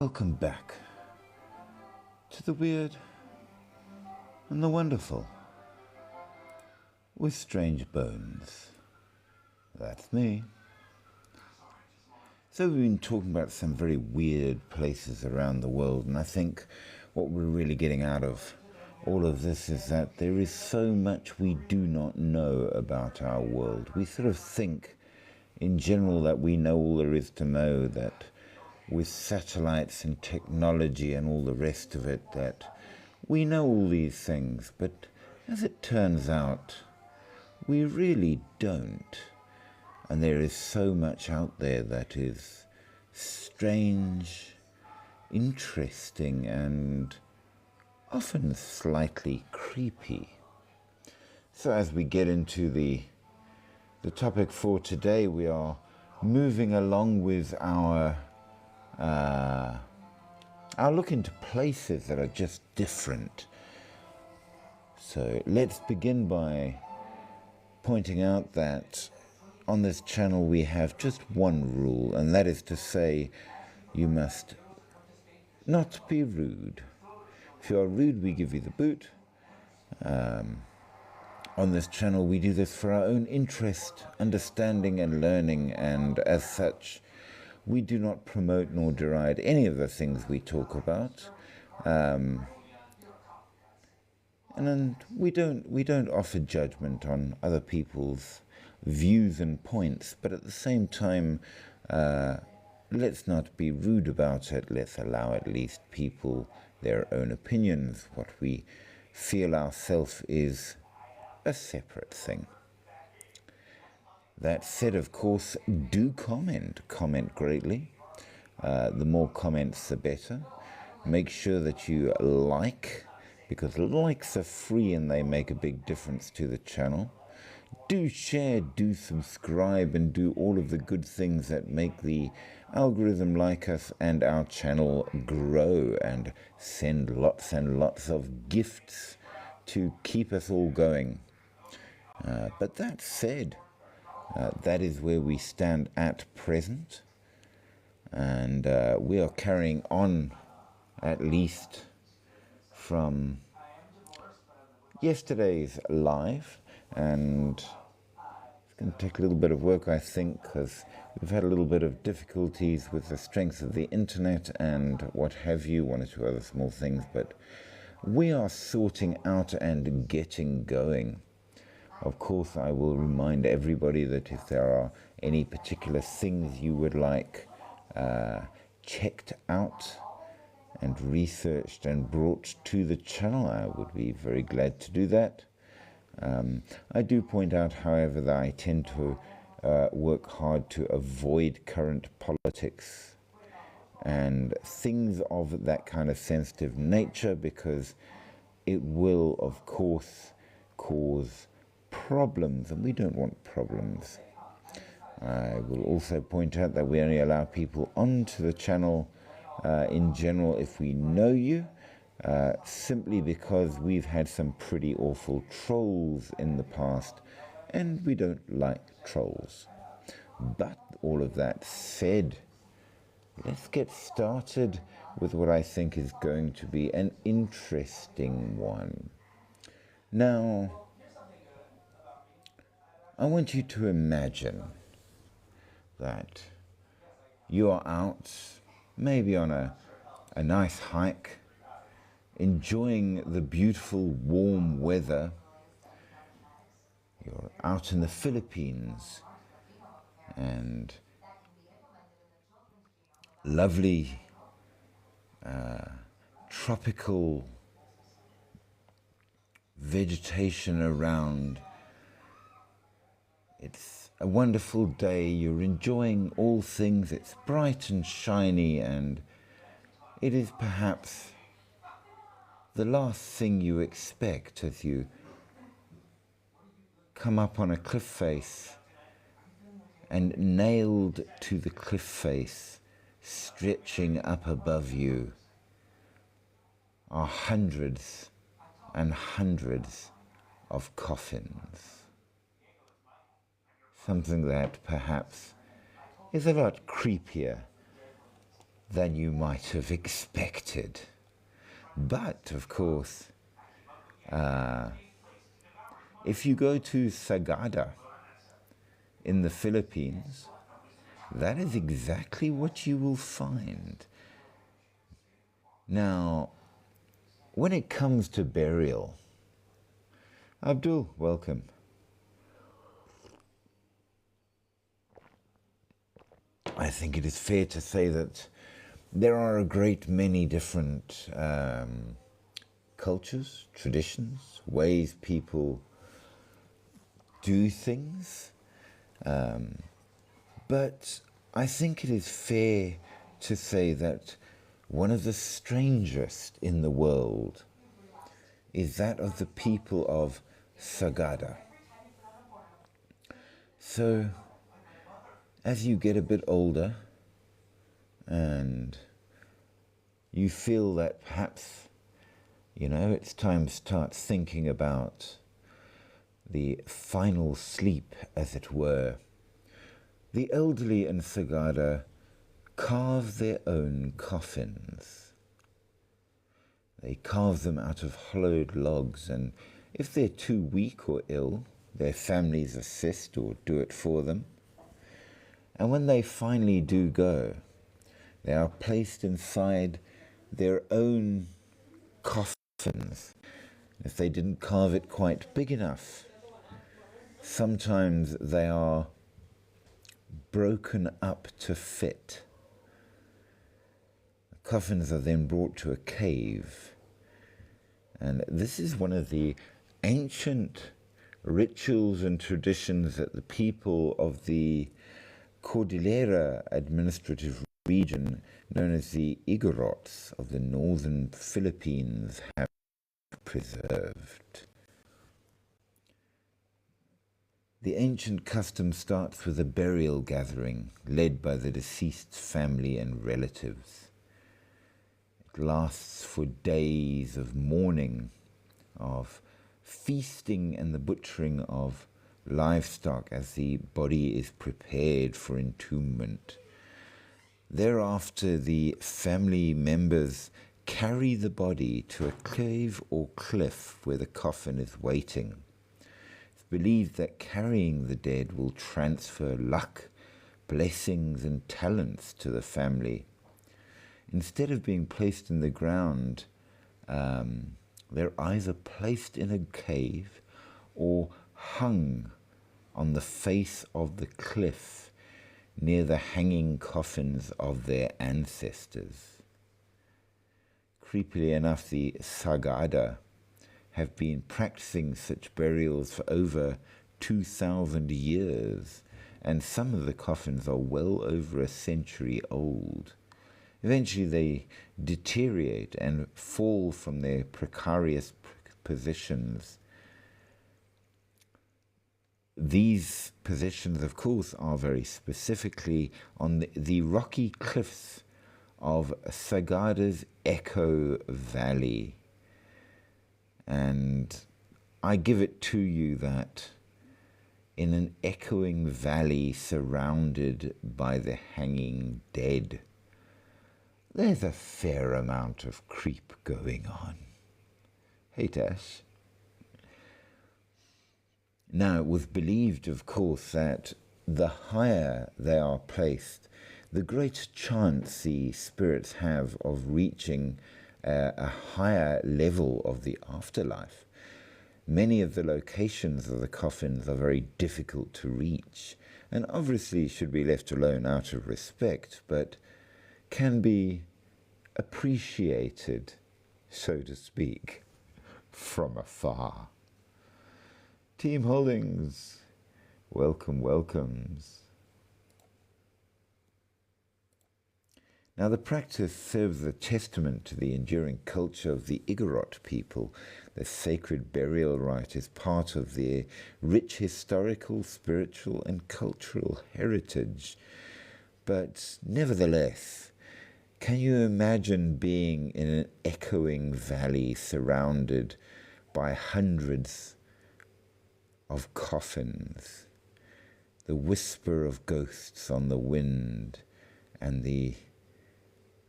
Welcome back to the weird and the wonderful with Strange Bones. That's me. So we've been talking about some very weird places around the world, and I think what we're really getting out of all of this is that there is so much we do not know about our world. We sort of think in general that we know all there is to know, that with satellites and technology and all the rest of it, that we know all these things, but as it turns out, we really don't. And there is so much out there that is strange, interesting, and often slightly creepy. So as we get into the topic for today, we are moving along with our look into places that are just different. So let's begin by pointing out that on this channel we have just one rule, and that is to say you must not be rude. If you are rude, we give you the boot. On this channel we do this for our own interest, understanding and learning, and as such we do not promote nor deride any of the things we talk about, and we don't offer judgment on other people's views and points. But at the same time, let's not be rude about it. Let's allow at least people their own opinions. What we feel ourselves is a separate thing. That said, of course, do comment greatly. The more comments, the better. Make sure that you like, because likes are free and they make a big difference to the channel. Do share, do subscribe, and do all of the good things that make the algorithm like us and our channel grow, and send lots and lots of gifts to keep us all going. But that said, that is where we stand at present, and we are carrying on at least from yesterday's live, and it's going to take a little bit of work, I think, because we've had a little bit of difficulties with the strength of the internet and what have you, one or two other small things, but we are sorting out and getting going. Of course, I will remind everybody that if there are any particular things you would like checked out and researched and brought to the channel, I would be very glad to do that. I do point out, however, that I tend to work hard to avoid current politics and things of that kind of sensitive nature, because it will, of course, cause problems, and we don't want problems. I will also point out that we only allow people onto the channel in general if we know you, simply because we've had some pretty awful trolls in the past, and we don't like trolls. But all of that said, let's get started with what I think is going to be an interesting one. Now, I want you to imagine that you are out, maybe on a nice hike, enjoying the beautiful warm weather. You're out in the Philippines, and lovely tropical vegetation around. It's a wonderful day, you're enjoying all things, it's bright and shiny, and it is perhaps the last thing you expect as you come up on a cliff face, and nailed to the cliff face, stretching up above you, are hundreds and hundreds of coffins. Something that perhaps is a lot creepier than you might have expected. But, of course, if you go to Sagada in the Philippines, that is exactly what you will find. Now, when it comes to burial, Abdul, welcome. I think it is fair to say that there are a great many different cultures, traditions, ways people do things. But I think it is fair to say that one of the strangest in the world is that of the people of Sagada. So, as you get a bit older and you feel that perhaps, it's time to start thinking about the final sleep, as it were, the elderly in Sagada carve their own coffins. They carve them out of hollowed logs, and if they're too weak or ill, their families assist or do it for them. And when they finally do go, they are placed inside their own coffins. If they didn't carve it quite big enough, sometimes they are broken up to fit. The coffins are then brought to a cave. And this is one of the ancient rituals and traditions that the people of the Cordillera administrative region, known as the Igorots of the northern Philippines, have preserved. The ancient custom starts with a burial gathering led by the deceased's family and relatives. It lasts for days of mourning, of feasting and the butchering of livestock as the body is prepared for entombment. Thereafter, the family members carry the body to a cave or cliff where the coffin is waiting. It's believed that carrying the dead will transfer luck, blessings, and talents to the family. Instead of being placed in the ground, they're either placed in a cave or hung on the face of the cliff near the hanging coffins of their ancestors. Creepily enough, the Sagada have been practicing such burials for over 2,000 years, and some of the coffins are well over a century old. Eventually they deteriorate and fall from their precarious positions. These positions, of course, are very specifically on the rocky cliffs of Sagada's Echo Valley. And I give it to you that in an echoing valley surrounded by the hanging dead, there's a fair amount of creep going on. Hey, Tash. Now, it was believed, of course, that the higher they are placed, the greater chance the spirits have of reaching a higher level of the afterlife. Many of the locations of the coffins are very difficult to reach, and obviously should be left alone out of respect, but can be appreciated, so to speak, from afar. Team Holdings, welcomes. Now, the practice serves a testament to the enduring culture of the Igorot people. The sacred burial rite is part of their rich historical, spiritual, and cultural heritage. But nevertheless, can you imagine being in an echoing valley surrounded by hundreds of coffins, the whisper of ghosts on the wind, and the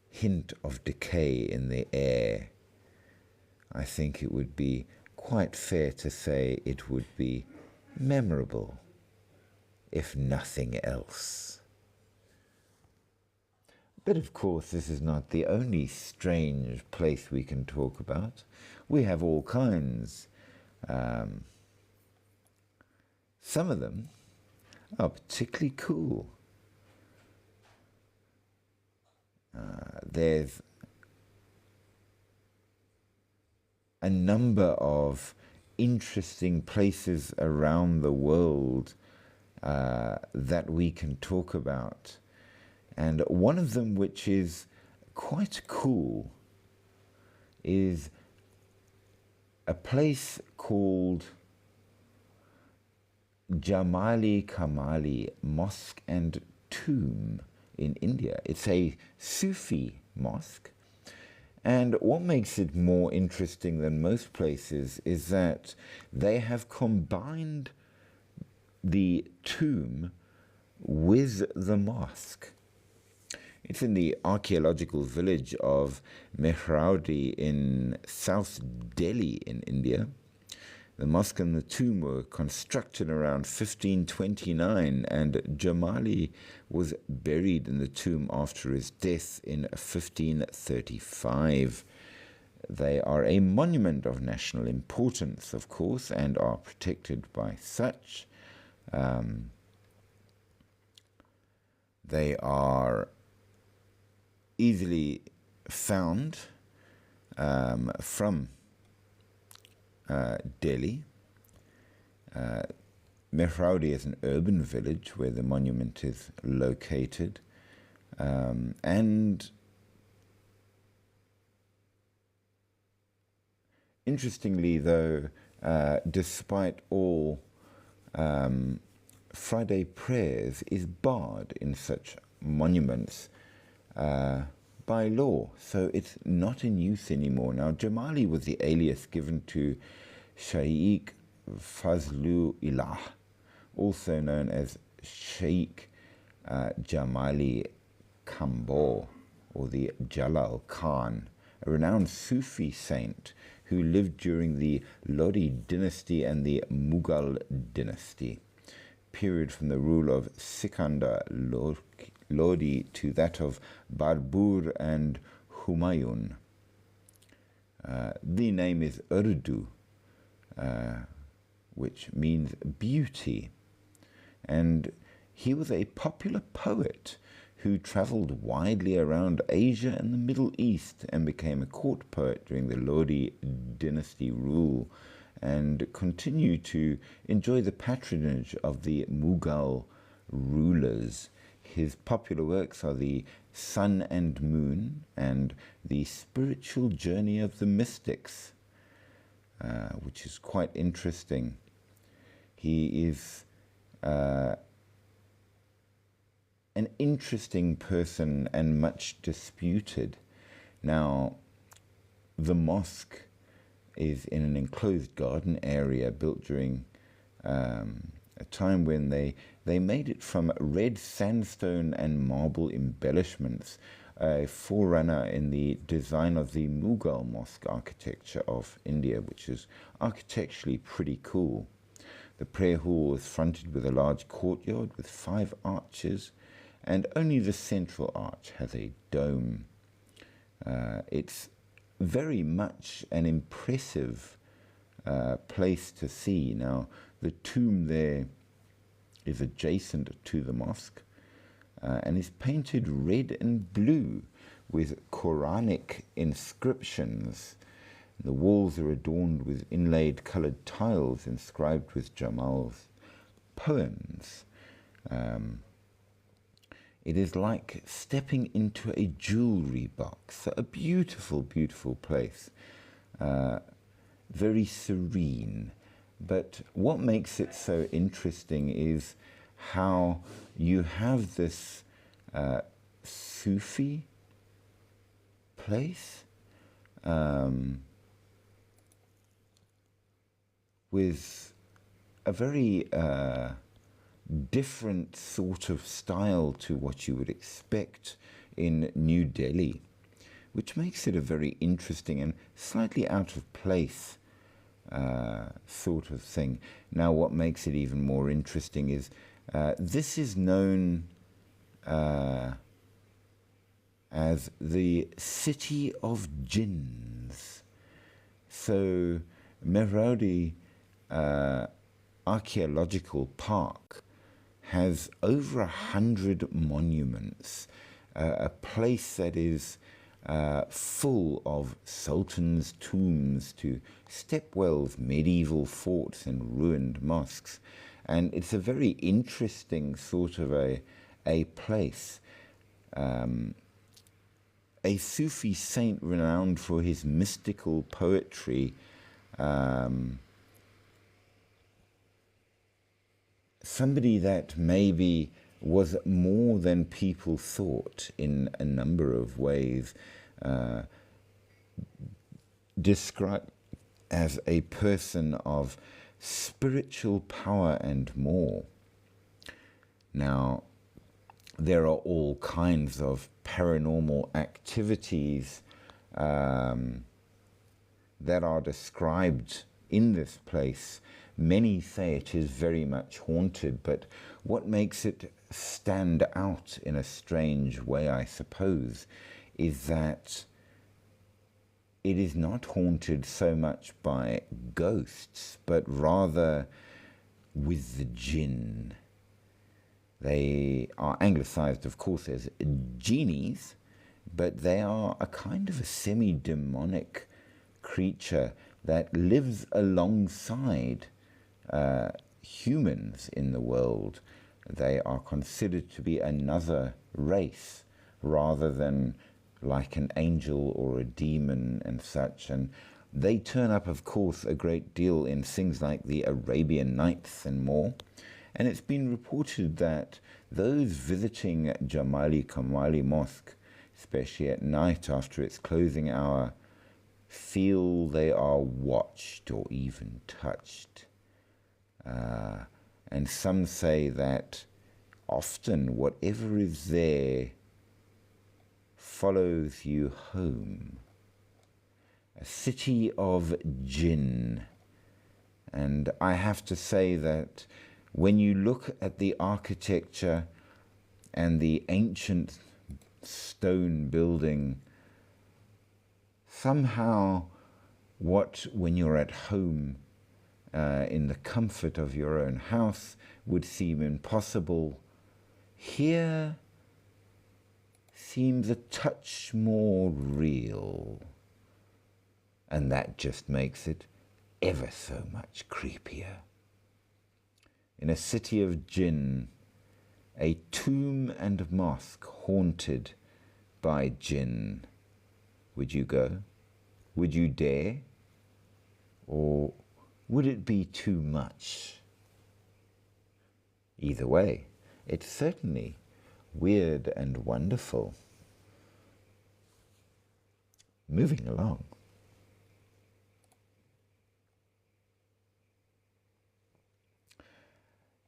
hint of decay in the air, I think it would be quite fair to say it would be memorable, if nothing else. But of course, this is not the only strange place we can talk about. We have all kinds. Some of them are particularly cool. There's a number of interesting places around the world that we can talk about. And one of them, which is quite cool, is a place called Jamali Kamali Mosque and Tomb in India. It's a Sufi mosque. And what makes it more interesting than most places is that they have combined the tomb with the mosque. It's in the archaeological village of Mehraudi in South Delhi in India. The mosque and the tomb were constructed around 1529, and Jamali was buried in the tomb after his death in 1535. They are a monument of national importance, of course, and are protected by such. They are easily found from Delhi. Mehraudi is an urban village where the monument is located. And interestingly, though, despite all Friday prayers is barred in such monuments by law, so it's not in use anymore. Now, Jamali was the alias given to Shaykh Fazlu Ilah, also known as Sheikh Jamali Kambor, or the Jalal Khan, a renowned Sufi saint who lived during the Lodi dynasty and the Mughal dynasty, period from the rule of Sikandar Lodi to that of Babur and Humayun. The name is Urdu, which means beauty, and he was a popular poet who travelled widely around Asia and the Middle East and became a court poet during the Lodi dynasty rule, and continued to enjoy the patronage of the Mughal rulers. His popular works are The Sun and Moon and The Spiritual Journey of the Mystics, which is quite interesting. He is an interesting person and much disputed. Now, the mosque is in an enclosed garden area built during a time when they made it from red sandstone and marble embellishments, a forerunner in the design of the Mughal mosque architecture of India, which is architecturally pretty cool. The prayer hall is fronted with a large courtyard with 5 arches, and only the central arch has a dome. It's very much an impressive place to see. Now, the tomb there is adjacent to the mosque and is painted red and blue with Quranic inscriptions. The walls are adorned with inlaid coloured tiles inscribed with Jamal's poems. It is like stepping into a jewelry box. A beautiful, beautiful place. Very serene. But what makes it so interesting is how you have this Sufi place with a very different sort of style to what you would expect in New Delhi. which makes it a very interesting and slightly out of place sort of thing. Now, what makes it even more interesting is this is known as the City of Jinns. So, Mehrabadi Archaeological Park has over 100 monuments, a place that is full of sultans' tombs to stepwells, medieval forts, and ruined mosques. And it's a very interesting sort of a place. A Sufi saint renowned for his mystical poetry, somebody that maybe was more than people thought in a number of ways, described as a person of spiritual power and more. Now, there are all kinds of paranormal activities that are described in this place. Many say it is very much haunted, but what makes it stand out in a strange way, I suppose, is that it is not haunted so much by ghosts, but rather with the jinn. They are anglicized, of course, as genies, but they are a kind of a semi-demonic creature that lives alongside humans in the world. They are considered to be another race rather than like an angel or a demon and such. And they turn up, of course, a great deal in things like the Arabian Nights and more. And it's been reported that those visiting Jamali Kamali Mosque, especially at night after its closing hour, feel they are watched or even touched. And some say that often whatever is there follows you home. A city of jinn. And I have to say that when you look at the architecture and the ancient stone building, somehow what, when you're at home in the comfort of your own house, would seem impossible, here seems a touch more real. And that just makes it ever so much creepier. In a city of jinn, a tomb and mosque haunted by jinn. Would you go? Would you dare? Or would it be too much? Either way, it's certainly weird and wonderful. Moving along.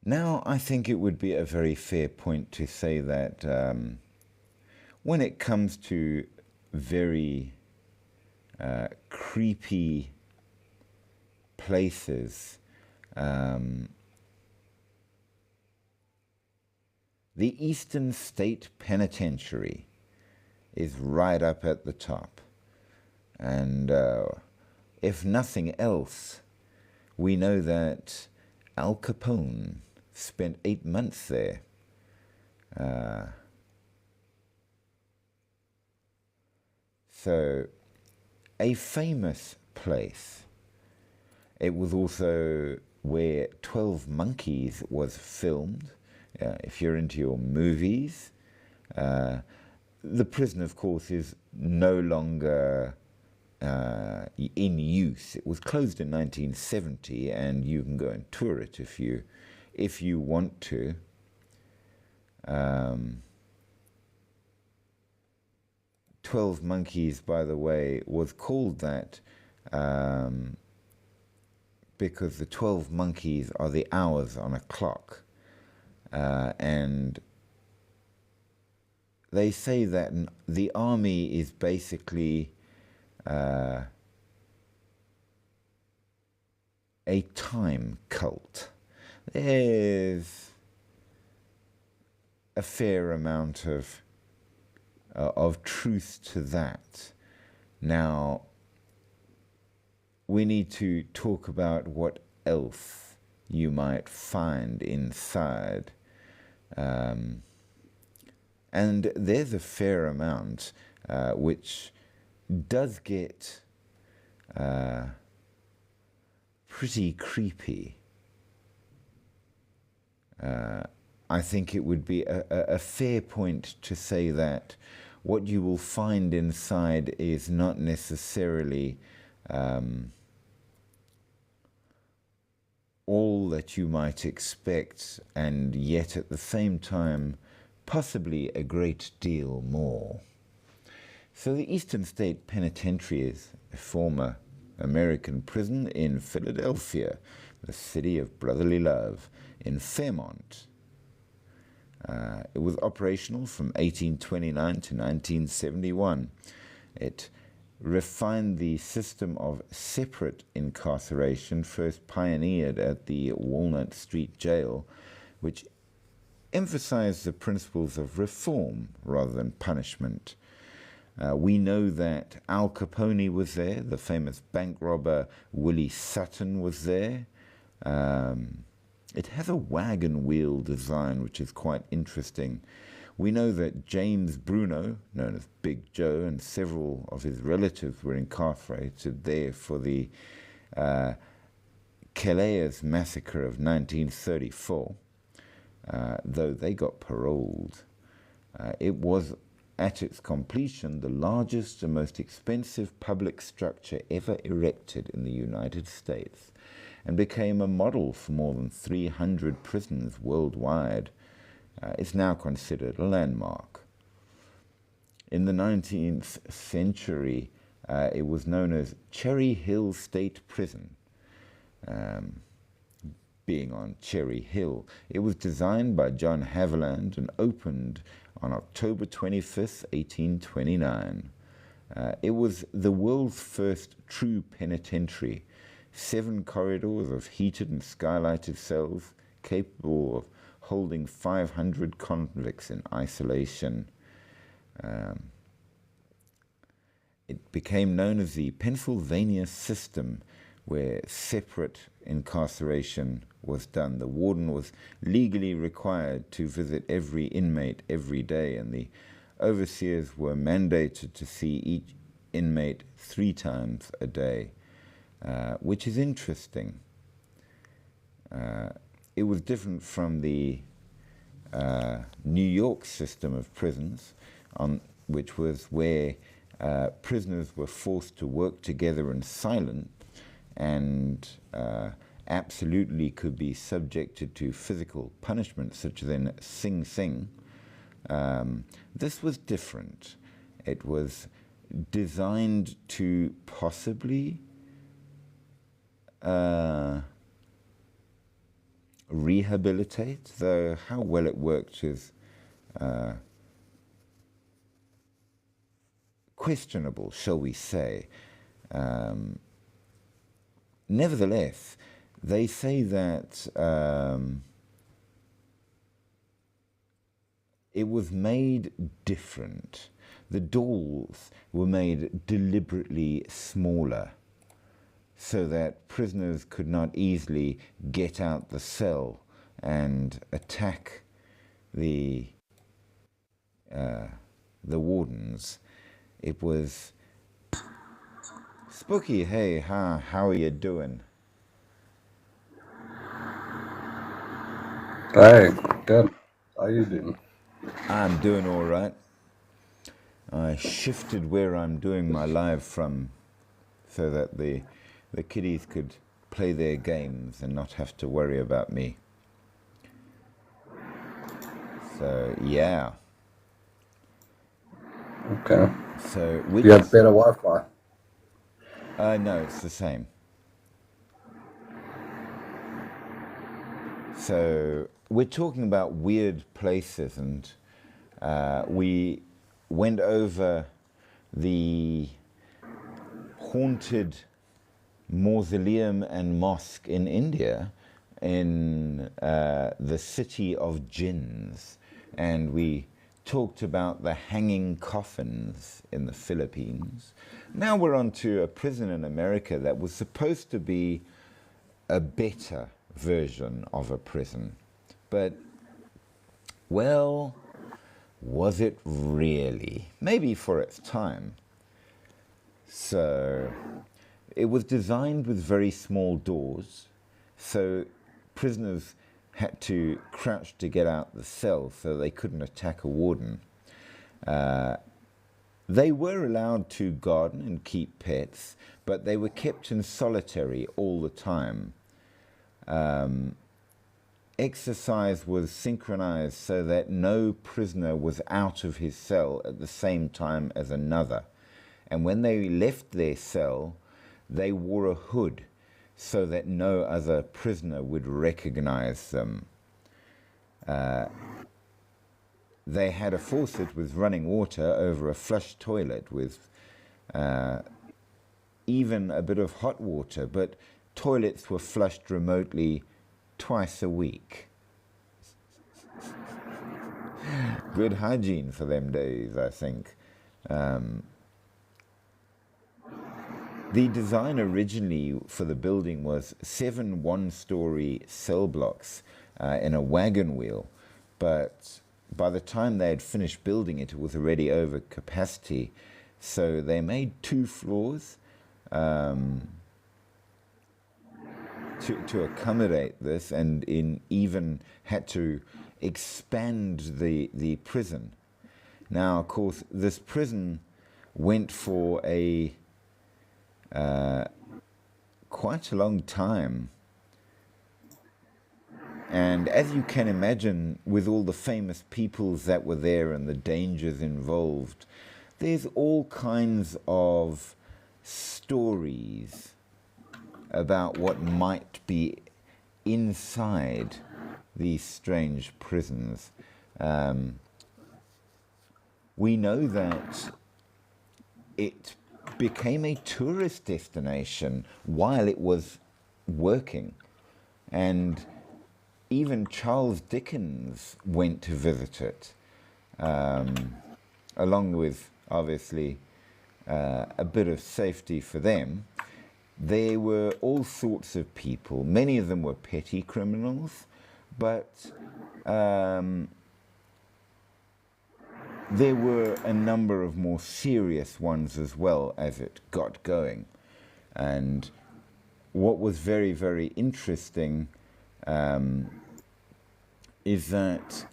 Now, I think it would be a very fair point to say that when it comes to very creepy places, the Eastern State Penitentiary is right up at the top. And if nothing else, we know that Al Capone spent 8 months there. So, a famous place. It was also where 12 Monkeys was filmed. If you're into your movies, the prison, of course, is no longer in use. It was closed in 1970, and you can go and tour it if you want to. 12 Monkeys, by the way, was called that because the 12 monkeys are the hours on a clock. And they say that the army is basically a time cult. There's a fair amount of truth to that. Now, we need to talk about what else you might find inside. And there's a fair amount which does get pretty creepy. I think it would be a fair point to say that what you will find inside is not necessarily all that you might expect, and yet at the same time, possibly a great deal more. So the Eastern State Penitentiary is a former American prison in Philadelphia, the city of brotherly love, in Fairmont. It was operational from 1829 to 1971. It refined the system of separate incarceration first pioneered at the Walnut Street Jail, which emphasized the principles of reform rather than punishment. We know that Al Capone was there, the famous bank robber Willie Sutton was there. It has a wagon wheel design, which is quite interesting. We know that James Bruno, known as Big Joe, and several of his relatives were incarcerated there for the Calais massacre of 1934, though they got paroled. It was, at its completion, the largest and most expensive public structure ever erected in the United States, and became a model for more than 300 prisons worldwide. It's now considered a landmark. In the 19th century, it was known as Cherry Hill State Prison, being on Cherry Hill. It was designed by John Haviland and opened on October 25th, 1829. It was the world's first true penitentiary. 7 corridors of heated and skylighted cells capable of holding 500 convicts in isolation. It became known as the Pennsylvania system, where separate incarceration was done. The warden was legally required to visit every inmate every day, and the overseers were mandated to see each inmate 3 times a day. Which is interesting. It was different from the New York system of prisons, which was where prisoners were forced to work together in silence and absolutely could be subjected to physical punishment, such as in Sing Sing. This was different. It was designed to possibly rehabilitate, though how well it worked is questionable, shall we say. Nevertheless, they say that it was made different. The doors were made deliberately smaller, so that prisoners could not easily get out the cell and attack the wardens. It was spooky. Hey, how are you doing? Hey, good. How you doing? I'm doing all right. I shifted where I'm doing my live from so that the kiddies could play their games and not have to worry about me. So, yeah. Okay. So, You have better Wi-Fi? no, it's the same. So, we're talking about weird places, and We went over the haunted mausoleum and mosque in India, in the city of jinns, and we talked about the hanging coffins in the Philippines. Now we're on to a prison in America that was supposed to be a better version of a prison. But, well, was it really? Maybe for its time. So, it was designed with very small doors, so prisoners had to crouch to get out the cell so they couldn't attack a warden. They were allowed to garden and keep pets, but they were kept in solitary all the time. Exercise was synchronized so that no prisoner was out of his cell at the same time as another. And when they left their cell, they wore a hood so that no other prisoner would recognize them. They had a faucet with running water over a flush toilet with even a bit of hot water, but toilets were flushed remotely twice a week. Good hygiene for them days, I think. The design originally for the building was 7 one-story cell blocks in a wagon wheel, but by the time they had finished building it, it was already over capacity. So they made 2 floors to accommodate this, and even had to expand the prison. Now, of course, this prison went for a quite a long time. And as you can imagine, with all the famous peoples that were there and the dangers involved, there's all kinds of stories about what might be inside these strange prisons. We know that it became a tourist destination while it was working, and even Charles Dickens went to visit it, along with, obviously, a bit of safety for them. There were all sorts of people. Many of them were petty criminals, but there were a number of more serious ones as well as it got going. And what was very, very interesting is that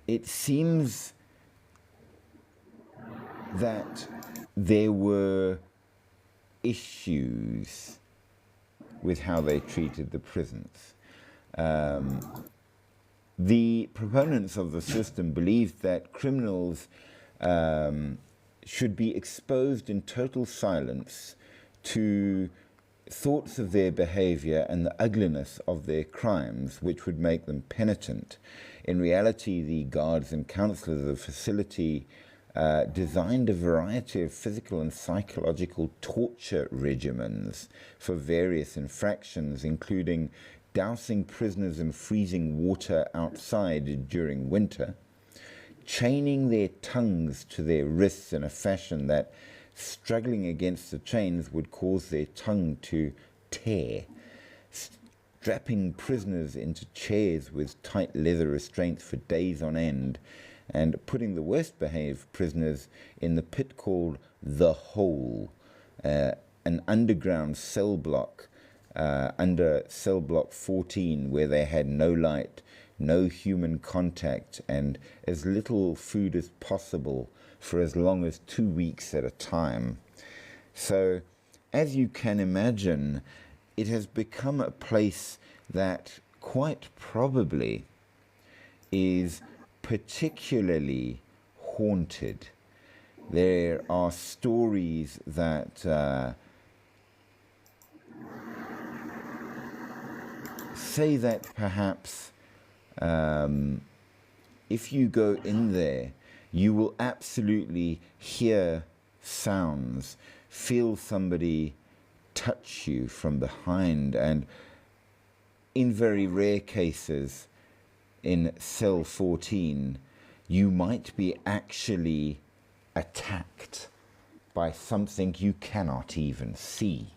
it seems that there were issues with how they treated the prisons. The proponents of the system believed that criminals should be exposed in total silence to thoughts of their behavior and the ugliness of their crimes, which would make them penitent. In reality, the guards and counselors of the facility designed a variety of physical and psychological torture regimens for various infractions, including dousing prisoners in freezing water outside during winter, chaining their tongues to their wrists in a fashion that, struggling against the chains, would cause their tongue to tear, strapping prisoners into chairs with tight leather restraints for days on end, and putting the worst behaved prisoners in the pit called the Hole, an underground cell block under cell block 14, where they had no light, no human contact, and as little food as possible for as long as 2 weeks at a time. So, as you can imagine, it has become a place that quite probably is particularly haunted. There are stories that say that perhaps if you go in there, you will absolutely hear sounds, feel somebody touch you from behind, and in very rare cases, in cell 14, you might be actually attacked by something you cannot even see.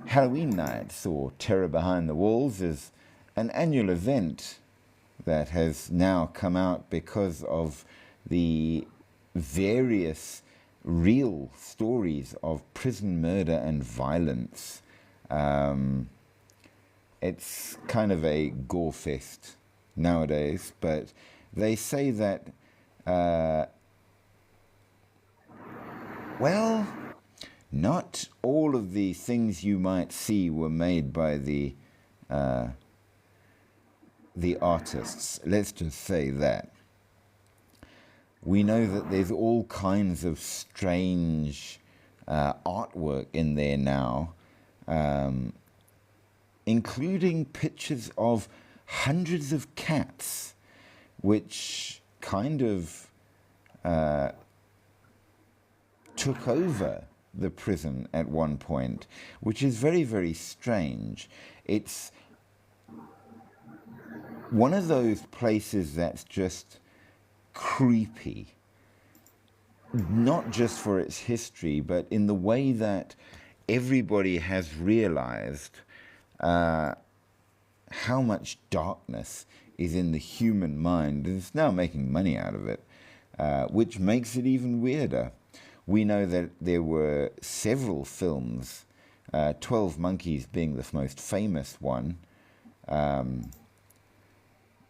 Halloween Nights, or Terror Behind the Walls, is an annual event that has now come out because of the various real stories of prison murder and violence. It's kind of a gore fest nowadays, but they say that, well, not all of the things you might see were made by the artists. Let's just say that. We know that there's all kinds of strange artwork in there now, including pictures of hundreds of cats, which kind of took over the prison at one point, which is very, very strange. It's one of those places that's just creepy, not just for its history, but in the way that everybody has realized how much darkness is in the human mind, and it's now making money out of it, which makes it even weirder. We know that there were several films, 12 Monkeys being the most famous one,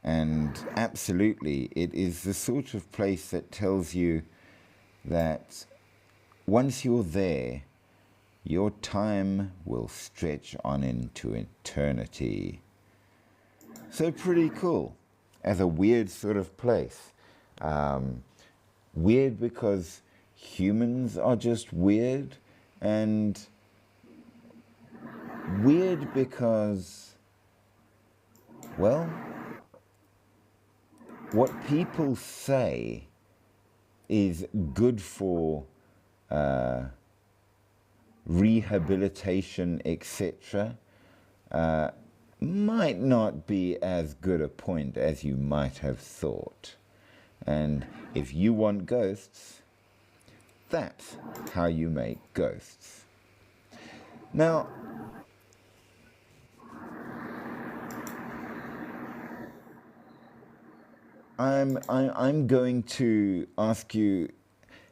and absolutely, it is the sort of place that tells you that once you're there, your time will stretch on into eternity. So pretty cool, as a weird sort of place. Weird because humans are just weird, and weird because, well, what people say is good for rehabilitation, etc., might not be as good a point as you might have thought. And if you want ghosts, that's how you make ghosts. Now, I'm going to ask you,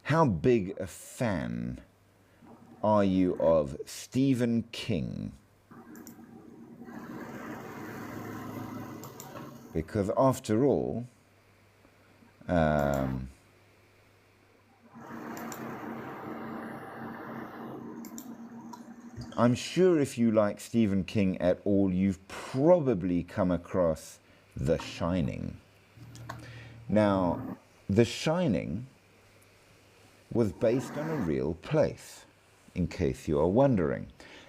how big a fan are you of Stephen King? Because after all, I'm sure if you like Stephen King at all, you've probably come across The Shining. Now, The Shining was based on a real place, in case you are wondering.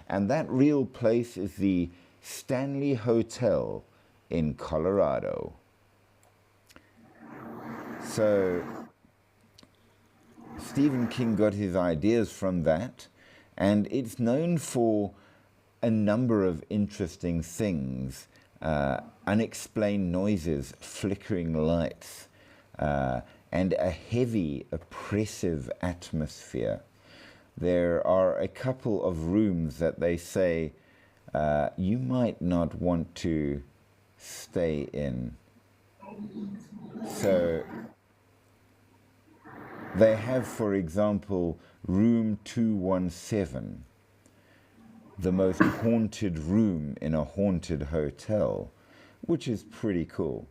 And that real place is the Stanley Hotel in Colorado. So, Stephen King got his ideas from that, and it's known for a number of interesting things. Unexplained noises, flickering lights, and a heavy, oppressive atmosphere. There are a couple of rooms that they say you might not want to stay in. So they have, for example, room 217, the most haunted room in a haunted hotel, which is pretty cool.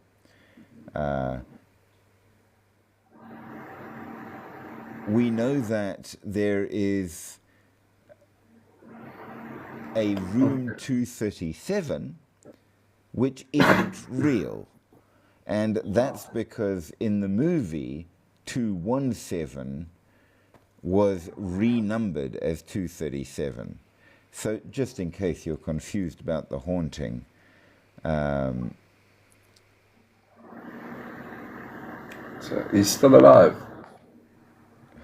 We know that there is a room 237, which isn't real. And that's because in the movie, 217 was renumbered as 237. So just in case you're confused about the haunting, So he's still alive.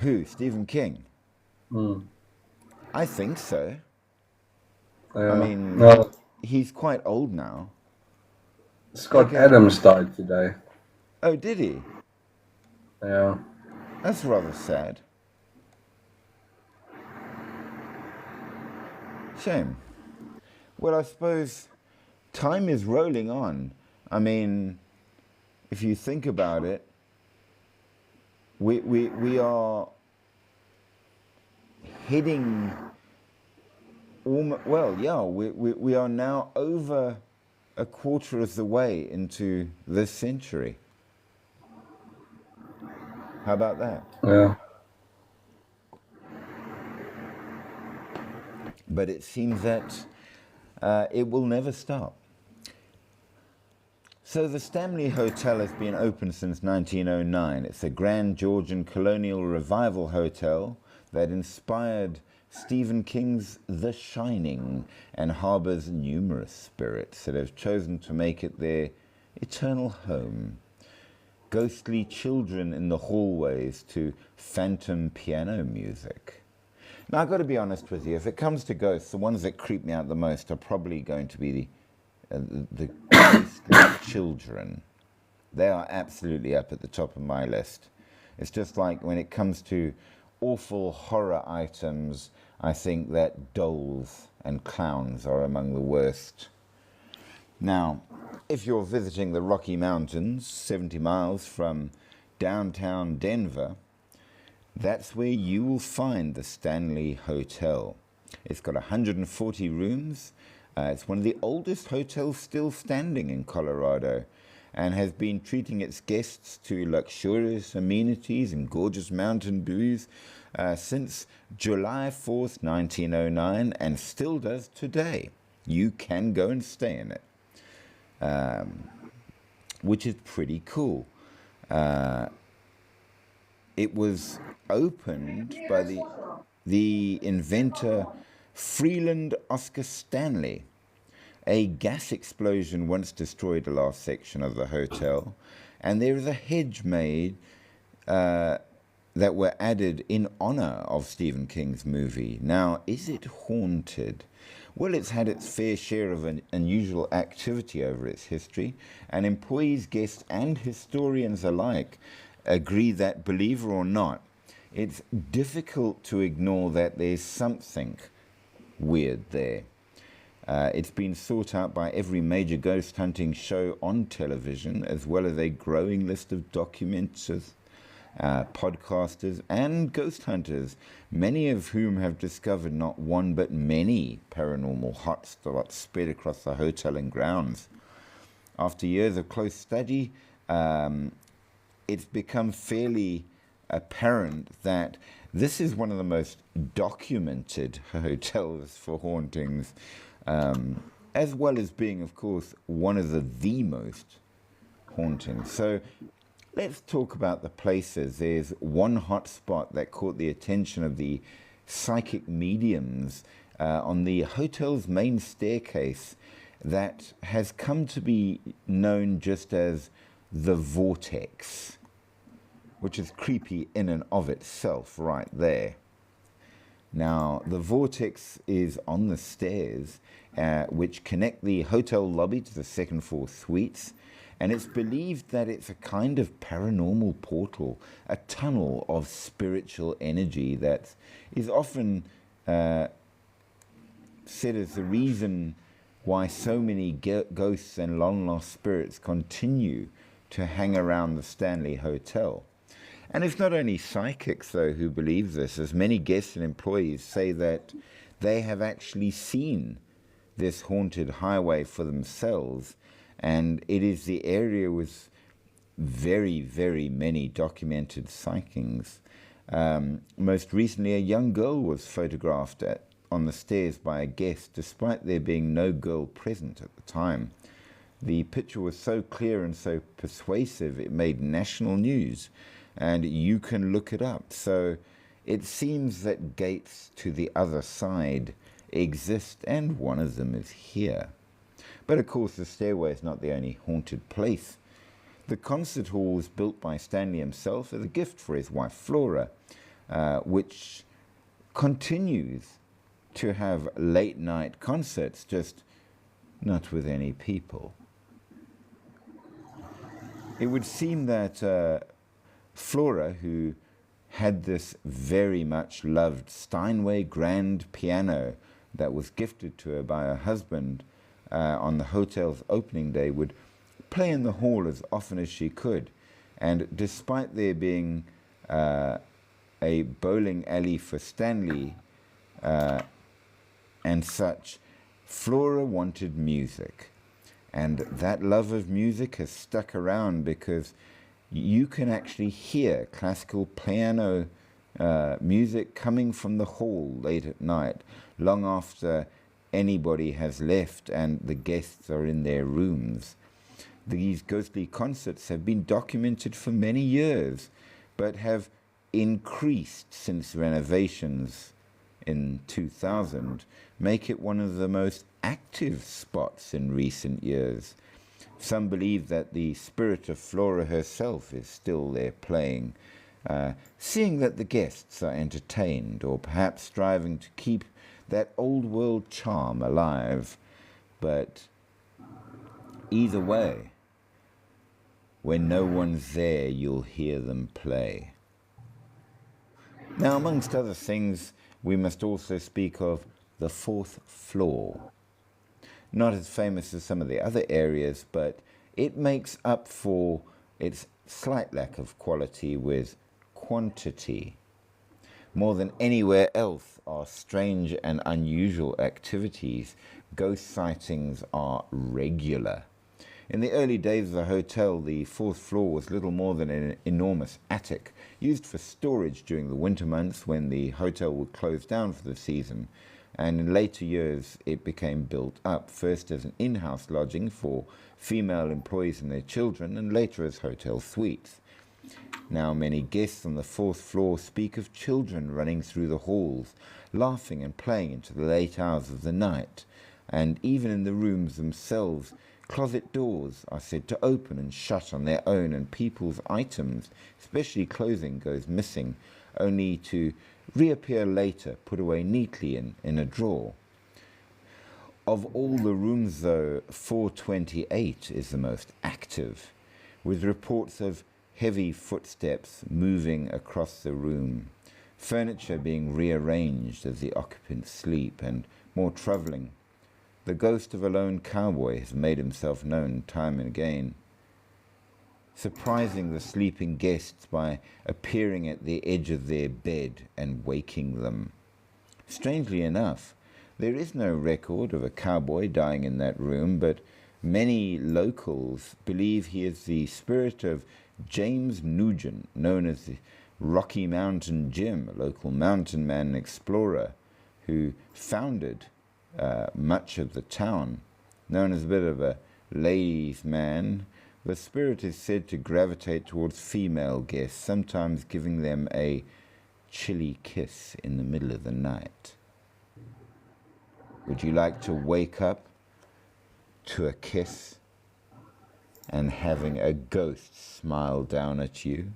Who? Stephen King? Hmm. I think so. I Yeah. mean, No, he's quite old now. Like Scott Adams died today. oh, did he? Yeah. That's rather sad. Shame. Well, I suppose time is rolling on. I mean, if you think about it, we are heading, well, yeah, we are now over a quarter of the way into this century. How about that? Yeah. But it seems that it will never stop. So the Stanley Hotel has been open since 1909. It's a grand Georgian colonial revival hotel that inspired Stephen King's The Shining and harbours numerous spirits that have chosen to make it their eternal home. Ghostly children in the hallways to phantom piano music. Now, I've got to be honest with you, if it comes to ghosts, the ones that creep me out the most are probably going to be the ghostly children. They are absolutely up at the top of my list. It's just like when it comes to awful horror items, I think that dolls and clowns are among the worst. Now, if you're visiting the Rocky Mountains, 70 miles from downtown Denver, that's where you will find the Stanley Hotel. It's got 140 rooms. It's one of the oldest hotels still standing in Colorado and has been treating its guests to luxurious amenities and gorgeous mountain views since July 4th, 1909, and still does today. You can go and stay in it, which is pretty cool. It was opened by the inventor Freeland Oscar Stanley. A gas explosion once destroyed the last section of the hotel, and there is a hedge made that were added in honor of Stephen King's movie. Now, is it haunted? Well, it's had its fair share of unusual activity over its history, and employees, guests, and historians alike agree that, believe it or not, it's difficult to ignore that there's something weird there. It's been sought out by every major ghost hunting show on television, as well as a growing list of documenters, podcasters, and ghost hunters, many of whom have discovered not one but many paranormal hotspots spread across the hotel and grounds. After years of close study, it's become fairly apparent that this is one of the most documented hotels for hauntings, as well as being, of course, one of the most haunting. So let's talk about the places. There's one hot spot that caught the attention of the psychic mediums on the hotel's main staircase that has come to be known just as the Vortex, which is creepy in and of itself right there. Now, the Vortex is on the stairs, which connect the hotel lobby to the second floor suites, and it's believed that it's a kind of paranormal portal, a tunnel of spiritual energy that is often said as the reason why so many ghosts and long-lost spirits continue to hang around the Stanley Hotel. And it's not only psychics, though, who believe this, as many guests and employees say that they have actually seen this haunted highway for themselves, and it is the area with very, very many documented sightings. Most recently, a young girl was photographed on the stairs by a guest, despite there being no girl present at the time. The picture was so clear and so persuasive, it made national news, and you can look it up. So it seems that gates to the other side exist, and one of them is here. But of course, the stairway is not the only haunted place The concert hall was built by Stanley himself as a gift for his wife Flora, which continues to have late night concerts, just not with any people. It would seem that Flora, who had this very much loved Steinway grand piano that was gifted to her by her husband on the hotel's opening day, would play in the hall as often as she could. And despite there being a bowling alley for Stanley and such, Flora wanted music. And that love of music has stuck around because you can actually hear classical piano music coming from the hall late at night, long after anybody has left and the guests are in their rooms. These ghostly concerts have been documented for many years, but have increased since renovations in 2000, make it one of the most active spots in recent years. Some believe that the spirit of Flora herself is still there playing, seeing that the guests are entertained, or perhaps striving to keep that old world charm alive. But either way, when no one's there, you'll hear them play. Now, amongst other things, we must also speak of the fourth floor. Not as famous as some of the other areas, but it makes up for its slight lack of quality with quantity. More than anywhere else are strange and unusual activities. Ghost sightings are regular. In the early days of the hotel, the fourth floor was little more than an enormous attic, used for storage during the winter months when the hotel would close down for the season. And in later years, it became built up, first as an in-house lodging for female employees and their children, and later as hotel suites. Now many guests on the fourth floor speak of children running through the halls, laughing and playing into the late hours of the night. And even in the rooms themselves, closet doors are said to open and shut on their own, and people's items, especially clothing, goes missing, only to reappear later, put away neatly in a drawer. Of all the rooms, though, 428 is the most active, with reports of heavy footsteps moving across the room, furniture being rearranged as the occupants sleep, and more troubling, the ghost of a lone cowboy has made himself known time and again, surprising the sleeping guests by appearing at the edge of their bed and waking them. Strangely enough, there is no record of a cowboy dying in that room, but many locals believe he is the spirit of James Nugent, known as the Rocky Mountain Jim, a local mountain man and explorer who founded much of the town. Known as a bit of a ladies' man, the spirit is said to gravitate towards female guests, sometimes giving them a chilly kiss in the middle of the night. Would you like to wake up to a kiss and having a ghost smile down at you?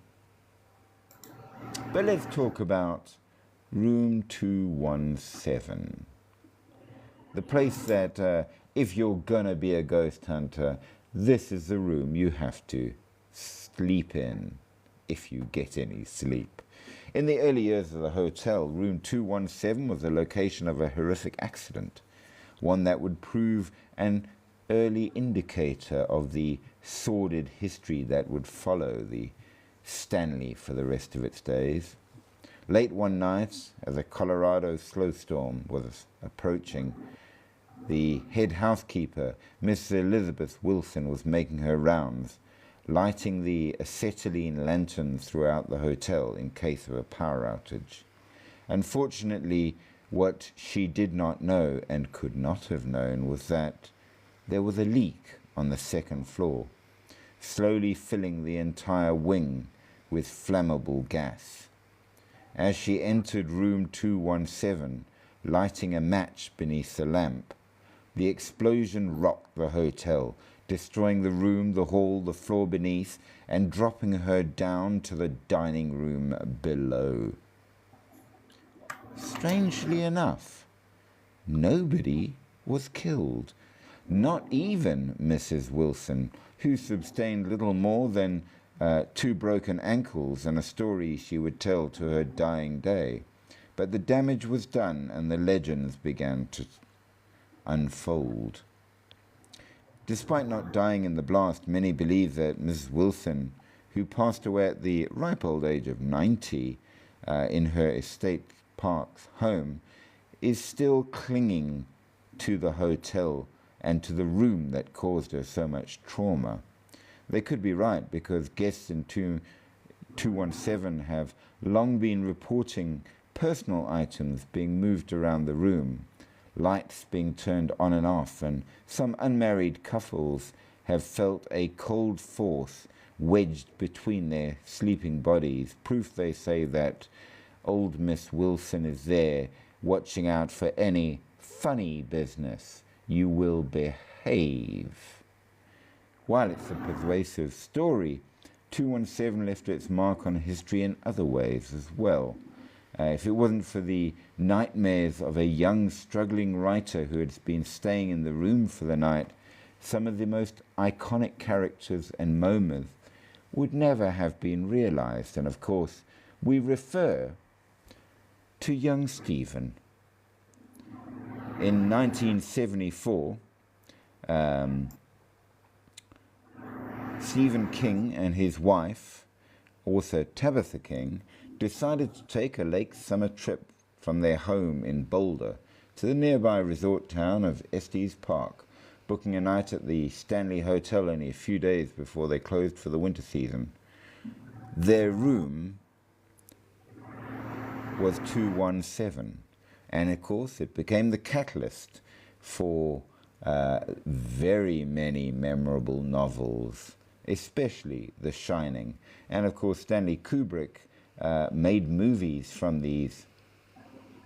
But let's talk about room 217. The place that, if you're gonna be a ghost hunter, this is the room you have to sleep in, if you get any sleep. In the early years of the hotel, room 217 was the location of a horrific accident, one that would prove an early indicator of the sordid history that would follow the Stanley for the rest of its days. Late one night, as a Colorado snowstorm was approaching, the head housekeeper, Miss Elizabeth Wilson, was making her rounds, lighting the acetylene lanterns throughout the hotel in case of a power outage. Unfortunately, what she did not know and could not have known was that there was a leak on the second floor, slowly filling the entire wing with flammable gas. As she entered room 217, lighting a match beneath the lamp, the explosion rocked the hotel, destroying the room, the hall, the floor beneath, and dropping her down to the dining room below. Strangely enough, nobody was killed, not even Mrs. Wilson, who sustained little more than 2 broken ankles and a story she would tell to her dying day. But the damage was done, and the legends began to unfold. Despite not dying in the blast, many believe that Mrs. Wilson, who passed away at the ripe old age of 90 in her Estate Parks home, is still clinging to the hotel and to the room that caused her so much trauma. They could be right, because guests in 217 have long been reporting personal items being moved around the room, lights being turned on and off, and some unmarried couples have felt a cold force wedged between their sleeping bodies, proof, they say, that old Miss Wilson is there watching out for any funny business. You will behave. While it's a persuasive story, 217 left its mark on history in other ways as well. If it wasn't for the nightmares of a young, struggling writer who had been staying in the room for the night, some of the most iconic characters and moments would never have been realized. And of course, we refer to young Stephen. In 1974, Stephen King and his wife, author Tabitha King, decided to take a late summer trip from their home in Boulder to the nearby resort town of Estes Park, booking a night at the Stanley Hotel only a few days before they closed for the winter season. Their room was 217, and of course it became the catalyst for very many memorable novels, especially The Shining. And of course Stanley Kubrick made movies from these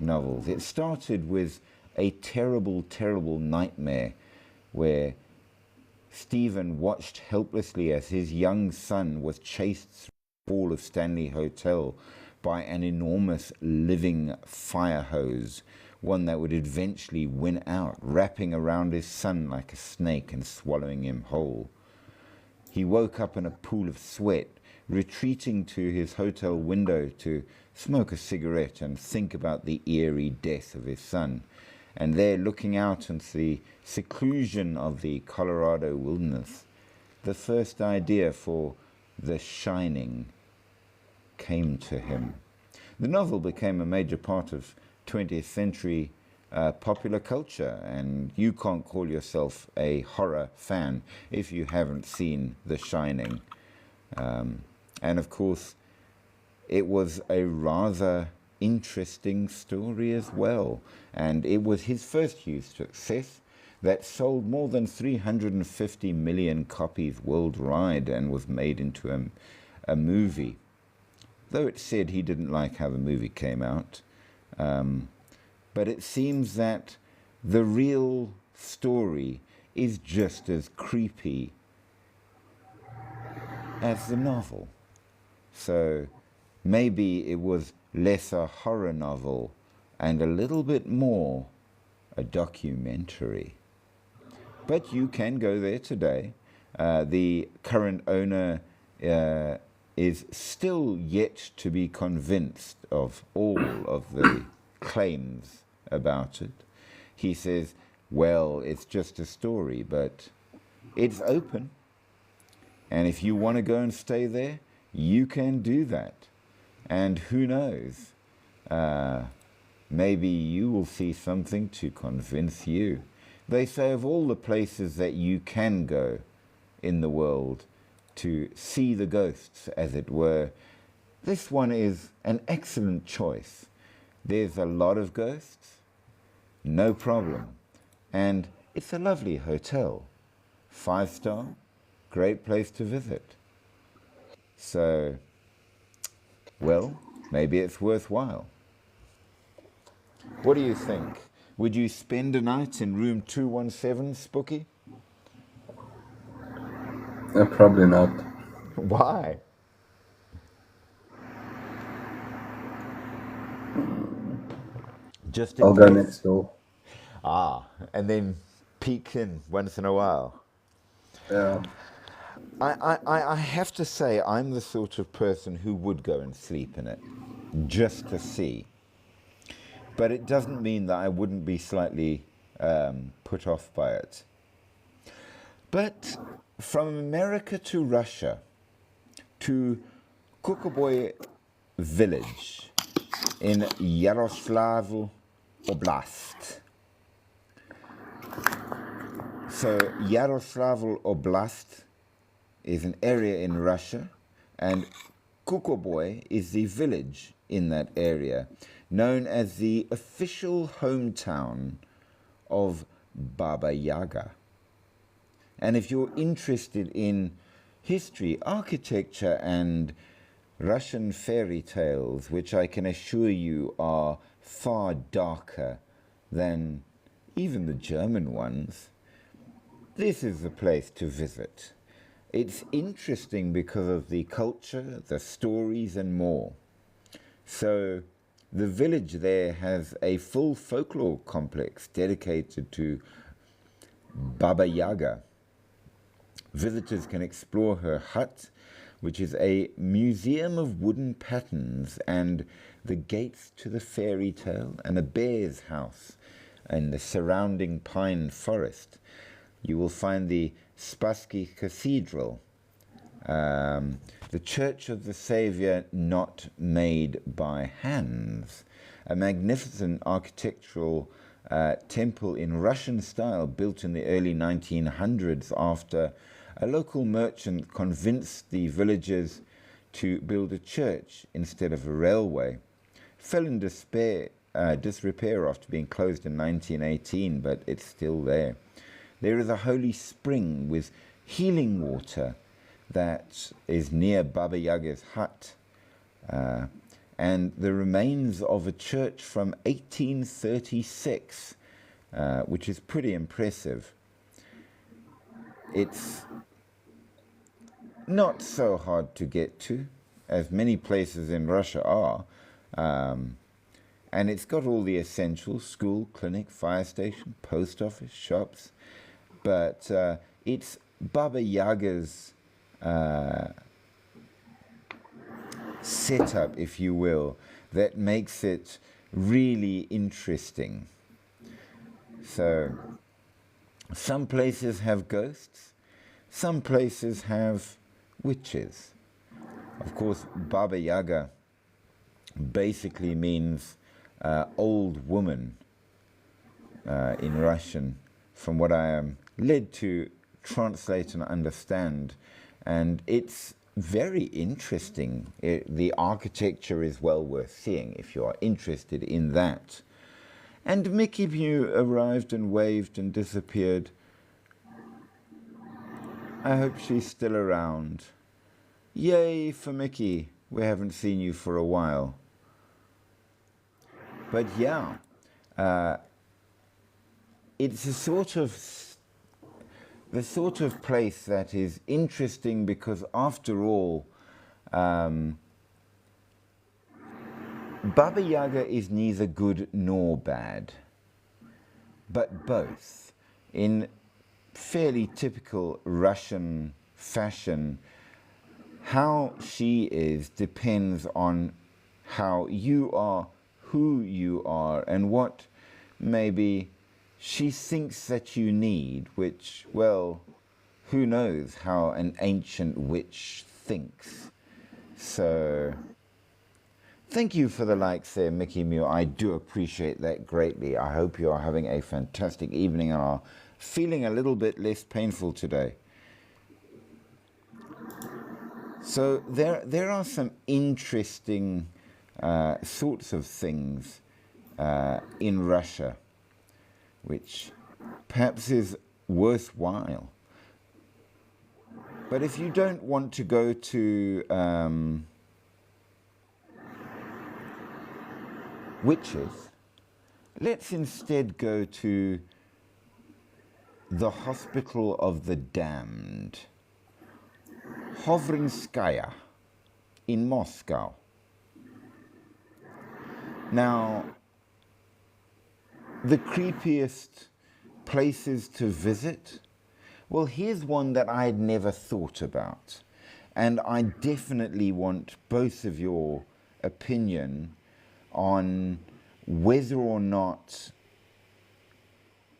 novels. It started with a terrible, terrible nightmare where Stephen watched helplessly as his young son was chased through the hall of Stanley Hotel by an enormous living fire hose, one that would eventually win out, wrapping around his son like a snake and swallowing him whole. He woke up in a pool of sweat, retreating to his hotel window to smoke a cigarette and think about the eerie death of his son. And there, looking out into the seclusion of the Colorado wilderness, the first idea for The Shining came to him. The novel became a major part of 20th century popular culture, and you can't call yourself a horror fan if you haven't seen The Shining. And of course, it was a rather interesting story as well, and it was his first huge success that sold more than 350 million copies worldwide and was made into a movie. Though it said he didn't like how the movie came out, but it seems that the real story is just as creepy as the novel. So maybe it was less a horror novel and a little bit more a documentary. But you can go there today. The current owner is still yet to be convinced of all of the claims about it. He says, well, it's just a story, but it's open. And if you want to go and stay there, you can do that. And who knows, maybe you will see something to convince you. They say of all the places that you can go in the world to see the ghosts, as it were, this one is an excellent choice. There's a lot of ghosts, no problem. And it's a lovely hotel, 5-star, great place to visit. So, well, maybe it's worthwhile. What do you think? Would you spend a night in room 217, Spooky? Probably not. Why? Just in I'll go case? next door. And then peek in once in a while. Yeah. I have to say, I'm the sort of person who would go and sleep in it just to see. But it doesn't mean that I wouldn't be slightly put off by it. But from America to Russia to Kukoboy village in Yaroslavl Oblast. So Yaroslavl Oblast is an area in Russia, and Kukoboy is the village in that area, known as the official hometown of Baba Yaga. And if you're interested in history, architecture, and Russian fairy tales, which I can assure you are far darker than even the German ones, this is the place to visit. It's interesting because of the culture, the stories, and more. So the village there has a full folklore complex dedicated to Baba Yaga. Visitors can explore her hut, which is a museum of wooden patterns, and the gates to the fairy tale, and a bear's house in the surrounding pine forest. You will find the Spassky Cathedral, the Church of the Saviour not made by hands, a magnificent architectural temple in Russian style built in the early 1900s after a local merchant convinced the villagers to build a church instead of a railway. Fell in disrepair after being closed in 1918, but it's still there. There is a holy spring with healing water that is near Baba Yaga's hut, and the remains of a church from 1836, which is pretty impressive. It's not so hard to get to, as many places in Russia are, and it's got all the essentials: school, clinic, fire station, post office, shops. But it's Baba Yaga's setup, if you will, that makes it really interesting. So some places have ghosts, some places have witches. Of course, Baba Yaga basically means old woman in Russian, from what I am led to translate and understand. And it's very interesting. The architecture is well worth seeing if you are interested in that. And Mickey Mew arrived and waved and disappeared. I hope she's still around. Yay for Mickey. We haven't seen you for a while. But yeah, it's the sort of place that is interesting because, after all, Baba Yaga is neither good nor bad, but both. In fairly typical Russian fashion, how she is depends on how you are, who you are, and what maybe she thinks that you need, which, well, who knows how an ancient witch thinks. So thank you for the likes there, Mickey Mew. I do appreciate that greatly. I hope you are having a fantastic evening and are feeling a little bit less painful today. So there are some interesting sorts of things in Russia, which perhaps is worthwhile. But if you don't want to go to witches, let's instead go to the Hospital of the Damned, Hovrinskaya in Moscow. Now, the creepiest places to visit? Well, here's one that I had never thought about. And I definitely want both of your opinion on whether or not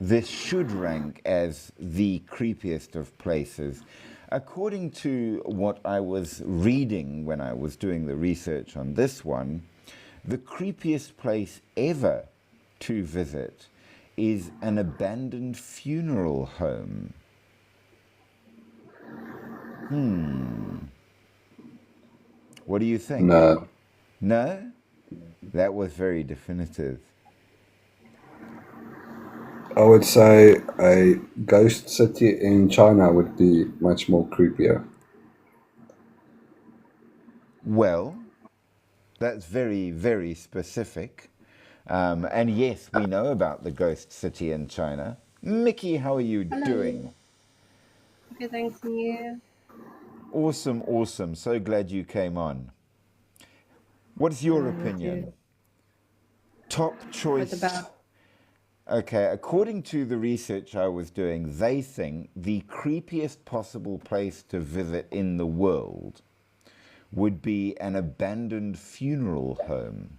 this should rank as the creepiest of places. According to what I was reading when I was doing the research on this one, the creepiest place ever to visit is an abandoned funeral home. What do you think? No. No? That was very definitive. I would say a ghost city in China would be much more creepier. Well, that's very, very specific. And yes, we know about the ghost city in China. Mickey, how are you Hello. doing? Okay, thanks, and you? Awesome, awesome. So glad you came on. What's your Me opinion? too. Top What choice. about? Okay, according to the research I was doing, they think the creepiest possible place to visit in the world would be an abandoned funeral home.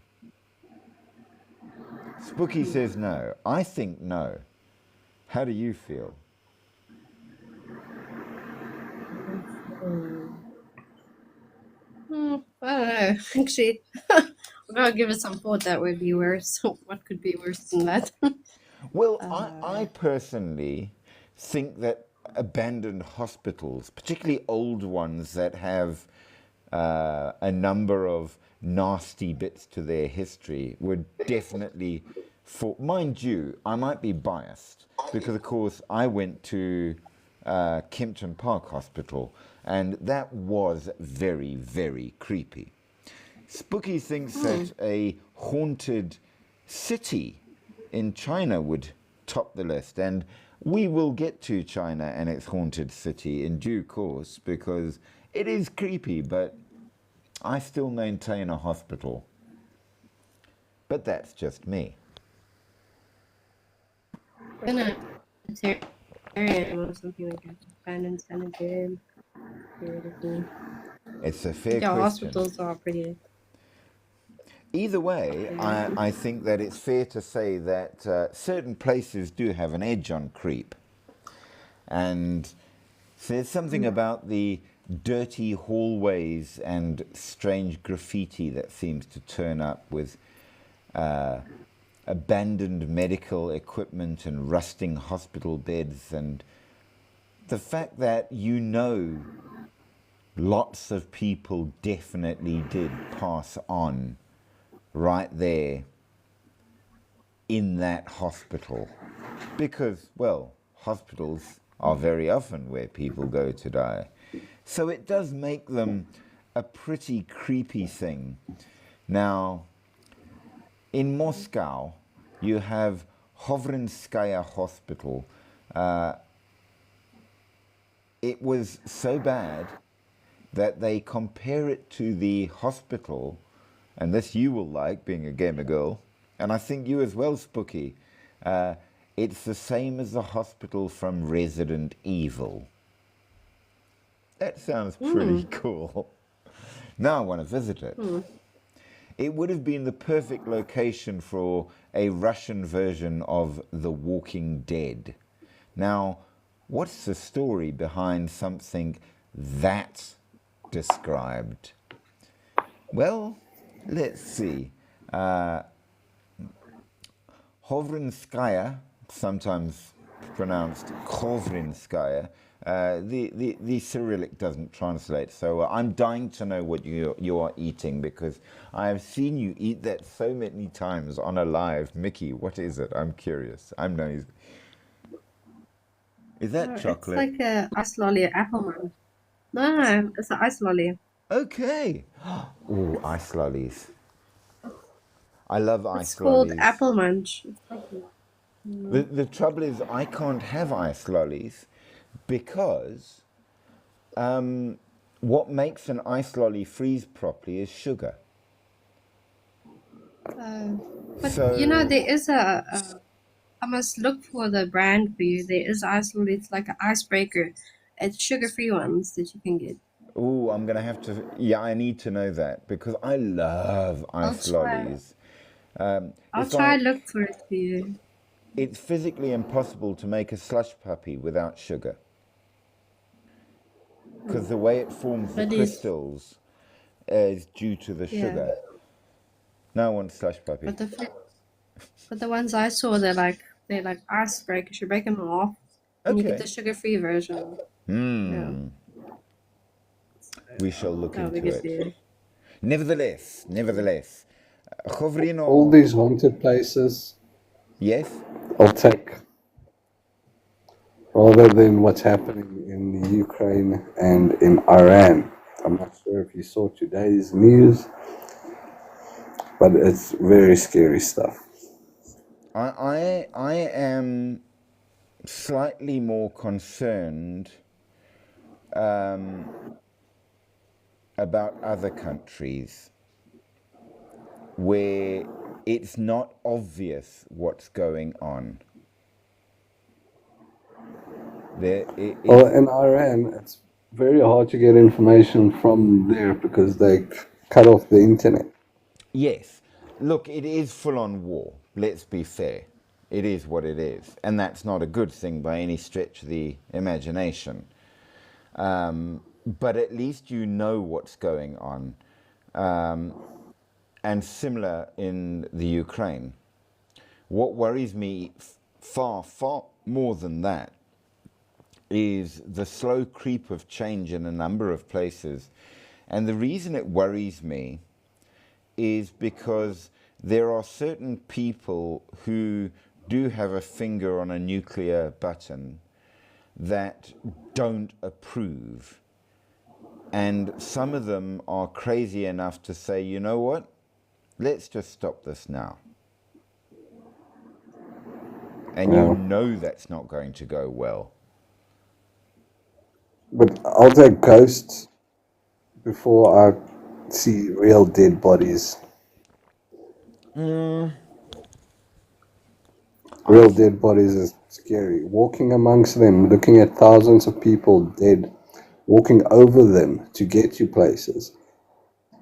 Spooky says no. I think no. How do you feel? Hmm. I don't know. Actually, I'm gonna give it some thought. That would be worse. What could be worse than that? Well, I uh, personally think that abandoned hospitals, particularly old ones that have a number of nasty bits to their history, would definitely, for mind you, I might be biased because, of course, I went to Kempton Park Hospital, and that was very, very creepy. Spooky thinks hmm. that a haunted city in China would top the list, and we will get to China and its haunted city in due course because it is creepy, but I still maintain a hospital. But that's just me. Sanitarium or something like that. Abandoned sanitarium. Weird of me. It's a fair But yeah, question. hospitals are pretty. Either way, Yeah. I think that it's fair to say that certain places do have an edge on creep. And there's something about the dirty hallways and strange graffiti that seems to turn up with abandoned medical equipment and rusting hospital beds, and the fact that lots of people definitely did pass on right there in that hospital. Because, well, hospitals are very often where people go to die. So it does make them a pretty creepy thing. Now, in Moscow, you have Hovrinskaya Hospital. It was so bad that they compare it to the hospital, and this you will like, being a gamer girl, and I think you as well, Spooky. It's the same as the hospital from Resident Evil. That sounds pretty Hmm. cool. Now I want to visit it. Hmm. It would have been the perfect location for a Russian version of The Walking Dead. Now, what's the story behind something that described? Well, let's see. Hovrinskaya, sometimes pronounced Kovrinskaya, the Cyrillic doesn't translate, so I'm dying to know what you are eating because I have seen you eat that so many times on a live. Mickey, what is it? I'm curious. I'm nosy. Is that It's chocolate? like a ice lolly, apple man. No, it's an ice lolly. Okay. Oh, ice lollies. I love It's ice called lollies. apple munch. It's like, The trouble is, I can't have ice lollies because What makes an ice lolly freeze properly is sugar. But you know, So, there is I must look for the brand for you. There is ice lolly. It's like an icebreaker. It's sugar-free ones that you can get. ooh, I'm gonna have to. Yeah, I need to know that because I love I'll ice try. lollies. I'll It's try like look for it for you. it's physically impossible to make a slush puppy without sugar because the way it forms the But these, crystals is due to the yeah. sugar. No one's slush puppy. But but the ones I saw, they're like icebreakers. You break them off, and you get Okay. the sugar-free version. Yeah, We shall look that'll be into good for it. you. Nevertheless, All Chovrino, these haunted places, yes, I'll take rather than what's happening in the Ukraine and in Iran. I'm not sure if you saw today's news, but it's very scary stuff. I am slightly more concerned about other countries where it's not obvious what's going on. Well, It's in Iran, it's very hard to get information from there because they cut off the internet. yes. Look, it is full on war. Let's be fair. It is what it is. And that's not a good thing by any stretch of the imagination. But at least you know what's going on. And similar in the Ukraine. What worries me far, far more than that is the slow creep of change in a number of places. And the reason it worries me is because there are certain people who do have a finger on a nuclear button that don't approve. And some of them are crazy enough to say, you know what? Let's just stop this now. And you Yeah. know that's not going to go well. But I'll take ghosts before I see real dead bodies. I Real dead bodies is scary. Walking amongst them, looking at thousands of people dead, walking over them to get to places.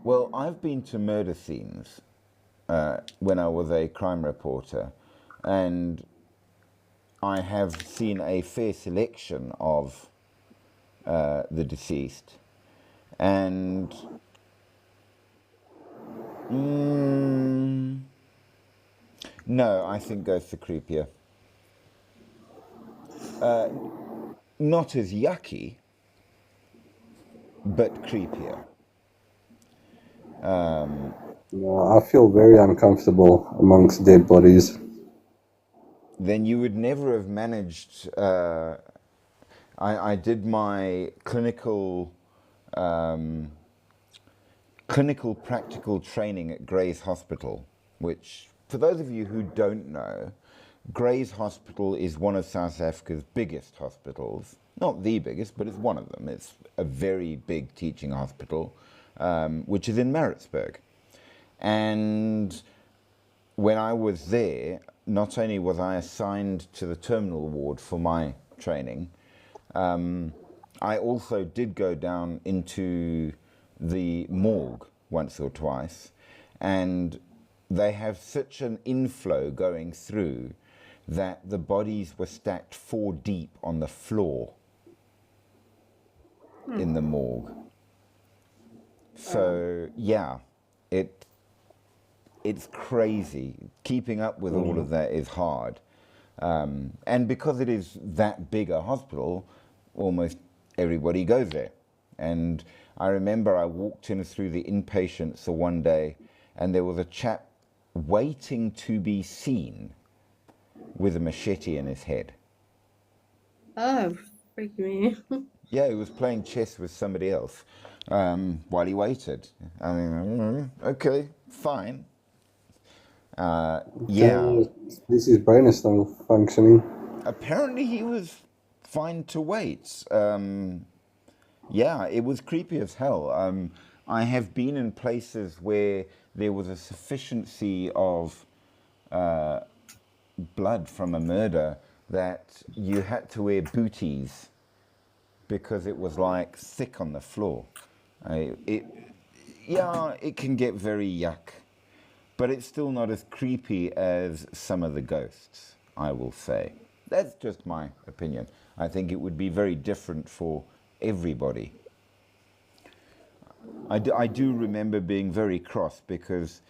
Well, I've been to murder scenes when I was a crime reporter, and I have seen a fair selection of the deceased, and no, I think ghosts are creepier. Not as yucky, but creepier. I feel very uncomfortable amongst dead bodies. Then you would never have managed. I did my clinical practical training at Gray's Hospital, which, for those of you who don't know, Gray's Hospital is one of South Africa's biggest hospitals. Not the biggest, but it's one of them. It's a very big teaching hospital, which is in Maritzburg. And when I was there, not only was I assigned to the terminal ward for my training, I also did go down into the morgue once or twice, and they have such an inflow going through that the bodies were stacked 4 deep on the floor in the morgue. So yeah, it's crazy. Keeping up with all of that is hard. And because it is that big a hospital, almost everybody goes there. And I remember I walked in through the inpatients the one day, and there was a chap waiting to be seen with a machete in his head. Oh, freak me. Yeah, he was playing chess with somebody else while he waited. I mean, okay, fine. Yeah, This is brain is still functioning. apparently he was fine to wait. Yeah, it was creepy as hell. I have been in places where there was a sufficiency of blood from a murder that you had to wear booties because it was like thick on the floor. It, yeah, it can get very yuck, but it's still not as creepy as some of the ghosts, I will say. That's just my opinion. I think it would be very different for everybody. I do remember being very cross because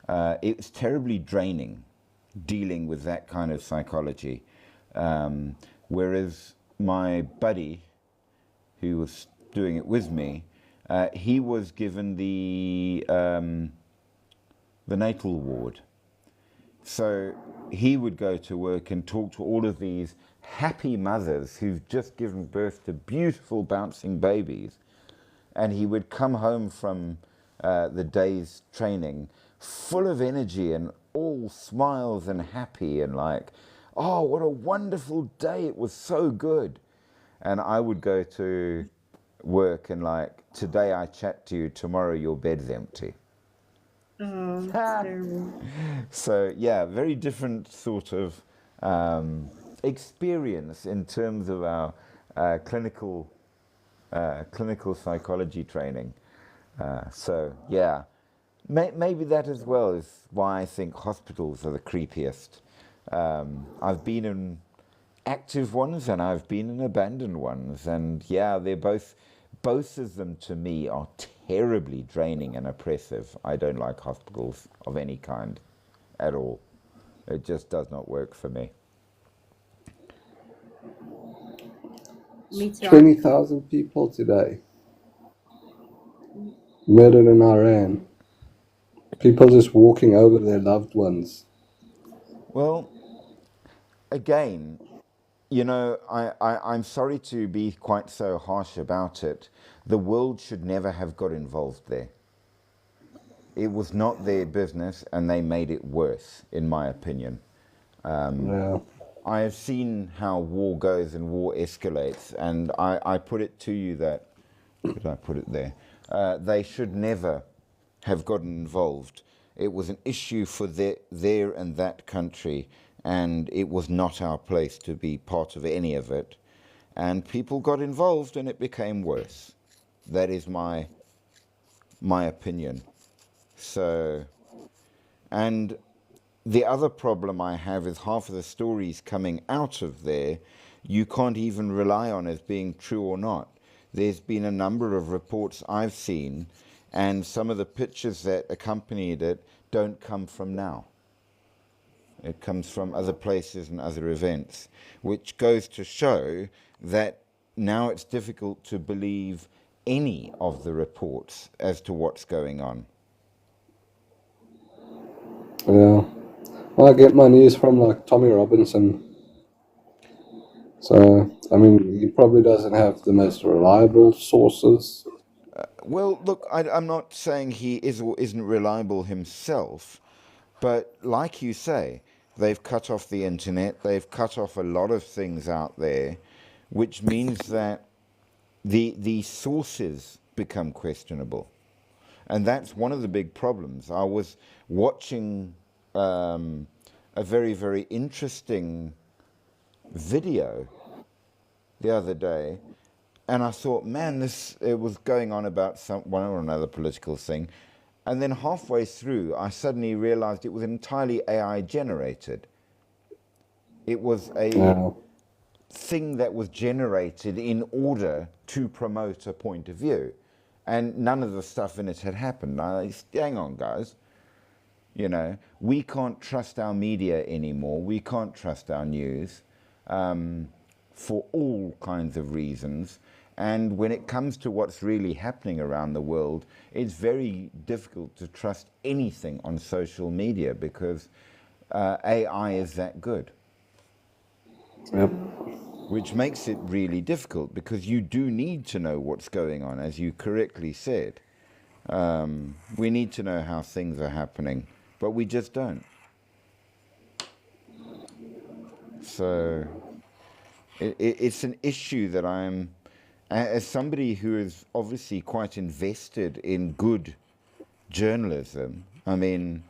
it's terribly draining dealing with that kind of psychology. Whereas my buddy, who was doing it with me, he was given the natal ward. So he would go to work and talk to all of these happy mothers who've just given birth to beautiful bouncing babies. And he would come home from the day's training full of energy and all smiles and happy and like, oh, what a wonderful day. It was so good. And I would go to work and like, today I chat to you, tomorrow your bed's empty. Oh, it's terrible. So yeah, very different sort of experience in terms of our clinical psychology training. So yeah, maybe that as well is why I think hospitals are the creepiest. I've been in active ones and I've been in abandoned ones, and yeah, both of them to me are terribly draining and oppressive. I don't like hospitals of any kind at all. It just does not work for me. Me too. 20,000 people today murdered in Iran. People just walking over their loved ones. Well, again, I'm sorry to be quite so harsh about it. The world should never have got involved there. It was not their business and they made it worse, in my opinion. Yeah. I have seen how war goes and war escalates, and I put it to you that, where did I put it there? They should never have gotten involved. It was an issue for their and that country, and it was not our place to be part of any of it. And people got involved, and it became worse. That is my opinion. So, and the other problem I have is half of the stories coming out of there, you can't even rely on as being true or not. There's been a number of reports I've seen, and some of the pictures that accompanied it don't come from now. It comes from other places and other events, which goes to show that now it's difficult to believe any of the reports as to what's going on. Yeah. Well, I get my news from like Tommy Robinson. So, I mean, he probably doesn't have the most reliable sources. Well, look, I'm not saying he is or isn't reliable himself, but like you say, they've cut off the internet, they've cut off a lot of things out there, which means that the sources become questionable. And that's one of the big problems. I was watching a very, very interesting video the other day, and I thought, man, it was going on about one or another political thing, and then halfway through, I suddenly realized it was entirely AI generated. It was a Yeah. thing that was generated in order to promote a point of view, and none of the stuff in it had happened. Hang on, guys. We can't trust our media anymore. We can't trust our news for all kinds of reasons. And when it comes to what's really happening around the world, it's very difficult to trust anything on social media because AI is that good, Yep. which makes it really difficult because you do need to know what's going on, as you correctly said. We need to know how things are happening, but we just don't. So it's an issue that I'm As somebody who is obviously quite invested in good journalism, I mean,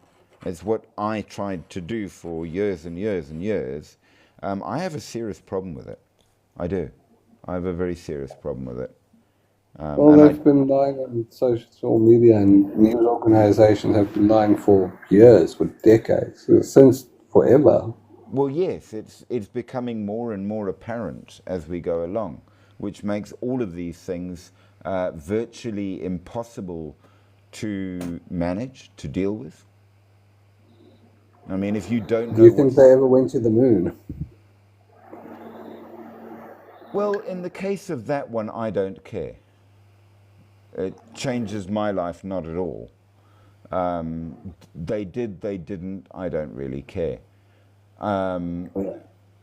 it's what I tried to do for years and years and years. I have a serious problem with it. I do. I have a very serious problem with it. Well, And I, they've been lying on social media, and news organizations have been lying for years, for decades, since forever. well, yes, it's becoming more and more apparent as we go along, which makes all of these things virtually impossible to manage, to deal with. I mean, if you don't Do you know think what's they ever went to the moon? well, in the case of that one, I don't care. It changes my life not at all. They did, they didn't, I don't really care. Yeah.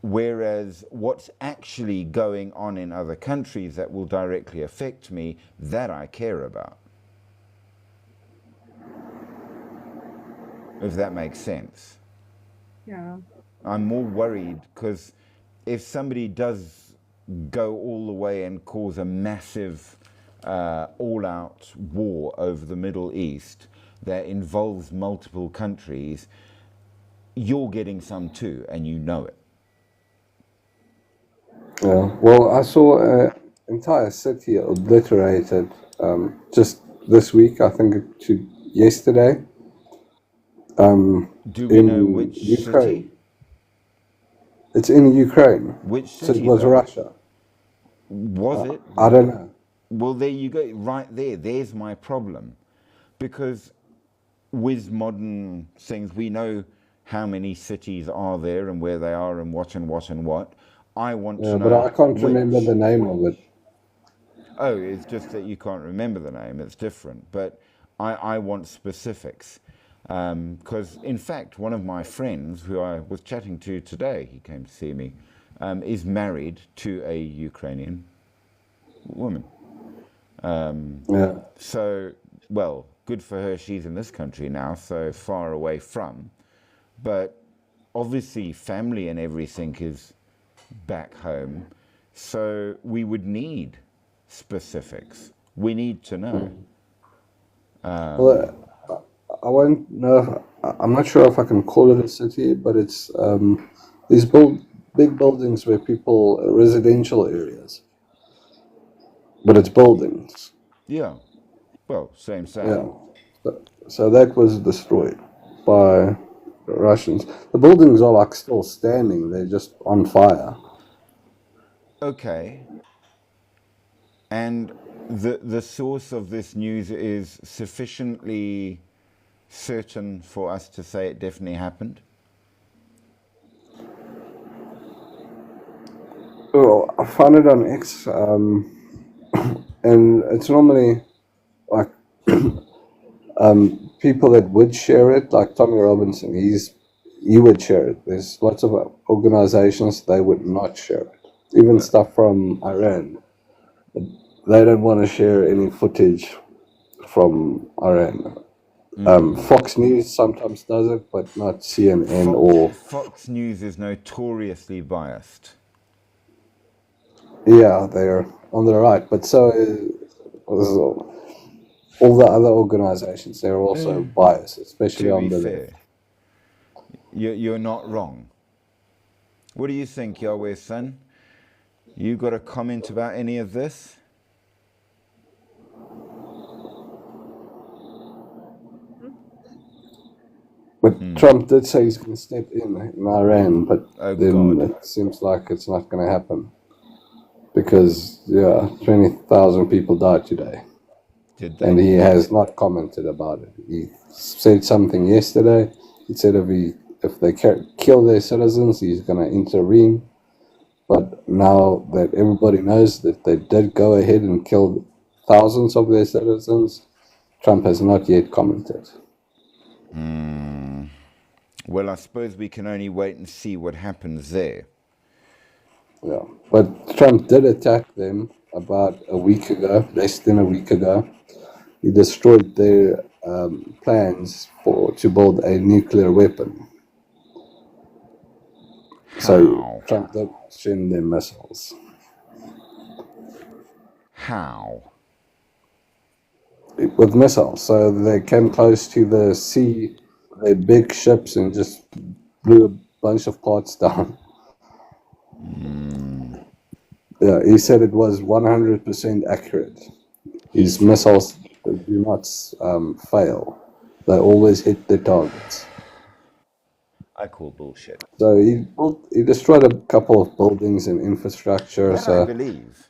Whereas what's actually going on in other countries that will directly affect me, that I care about. If that makes sense. Yeah. I'm more worried because if somebody does go all the way and cause a massive all-out war over the Middle East that involves multiple countries, you're getting some too, and you know it. Yeah. Well, I saw an entire city obliterated just this week, I think to yesterday, Do we know in which city? Ukraine. It's in Ukraine. Which So it city was though? Russia. Was it? I don't know. Well, there you go. Right there. There's my problem. Because with modern things, we know how many cities are there and where they are and what and what and what. I want to Yeah, but know I can't remember which. the name of it. Oh, it's just that you can't remember the name. It's different. But I want specifics. Because, in fact, one of my friends who I was chatting to today, he came to see me, is married to a Ukrainian woman. Yeah. So, well, good for her. She's in this country now, so far away from. But obviously, family and everything is back home. So we would need specifics. We need to know. Well, I won't know. I'm not sure if I can call it a city, but it's these big buildings where people residential areas, but it's buildings. Yeah. Well, same, Yeah. same. So that was destroyed by Russians. The buildings are like still standing. They're just on fire. Okay. And the source of this news is sufficiently certain for us to say it definitely happened? Well, I found it on X, and it's normally like people that would share it, like Tommy Robinson. He would share it. There's lots of organizations they would not share it. Even stuff from Iran, they don't want to share any footage from Iran. Fox News sometimes does it, but not CNN or Fox News is notoriously biased. yeah, they're on the right. But so is all the other organizations. They're also biased, especially To on be the left. fair, you're not wrong. What do you think, Yahweh son? You got a comment about any of this? But Trump did say he's going to step in Iran, but Oh, then God. it seems like it's not going to happen because 20,000 people died today, Did and they? he has not commented about it. He said something yesterday. He said if they kill their citizens, he's going to intervene. But now that everybody knows that they did go ahead and kill thousands of their citizens, Trump has not yet commented. Well, I suppose we can only wait and see what happens there. Yeah, but Trump did attack them about a week ago, less than a week ago. He destroyed their plans to build a nuclear weapon. So How? Trump did send them missiles. How? with missiles. So they came close to the sea, their big ships, and just blew a bunch of parts down. Yeah, he said it was 100% accurate. His missiles do not fail. They always hit their targets. I call bullshit. So he destroyed a couple of buildings and infrastructure. That I So believe.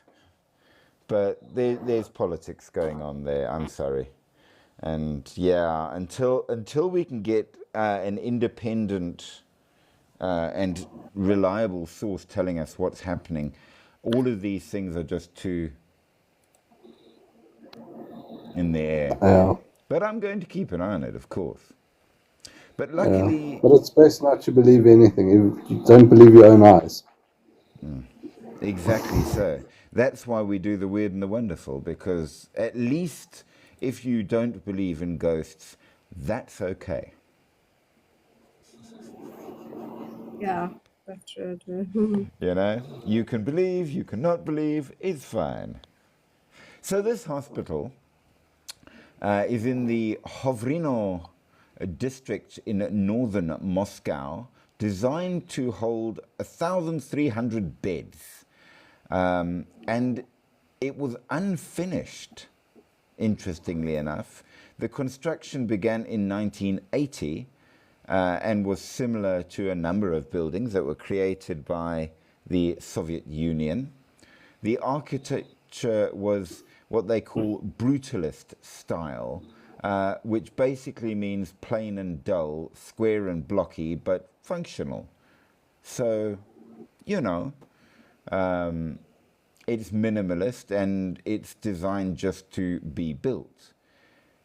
But there's politics going on there. I'm sorry. And yeah, until we can get an independent and reliable source telling us what's happening, all of these things are just too in the air. yeah, But I'm going to keep an eye on it, of course. But yeah. luckily, But it's best not to believe anything. If you don't believe your own eyes. exactly so. That's why we do the weird and the wonderful, because at least if you don't believe in ghosts, that's okay. Yeah, that's true. You know, you can believe, you cannot believe, it's fine. So this hospital is in the Hovrino district in northern Moscow, designed to hold 1,300 beds. And it was unfinished, interestingly enough. The construction began in 1980 and was similar to a number of buildings that were created by the Soviet Union. The architecture was what they call brutalist style, which basically means plain and dull, square and blocky, but functional. So, you know, it's minimalist and it's designed just to be built.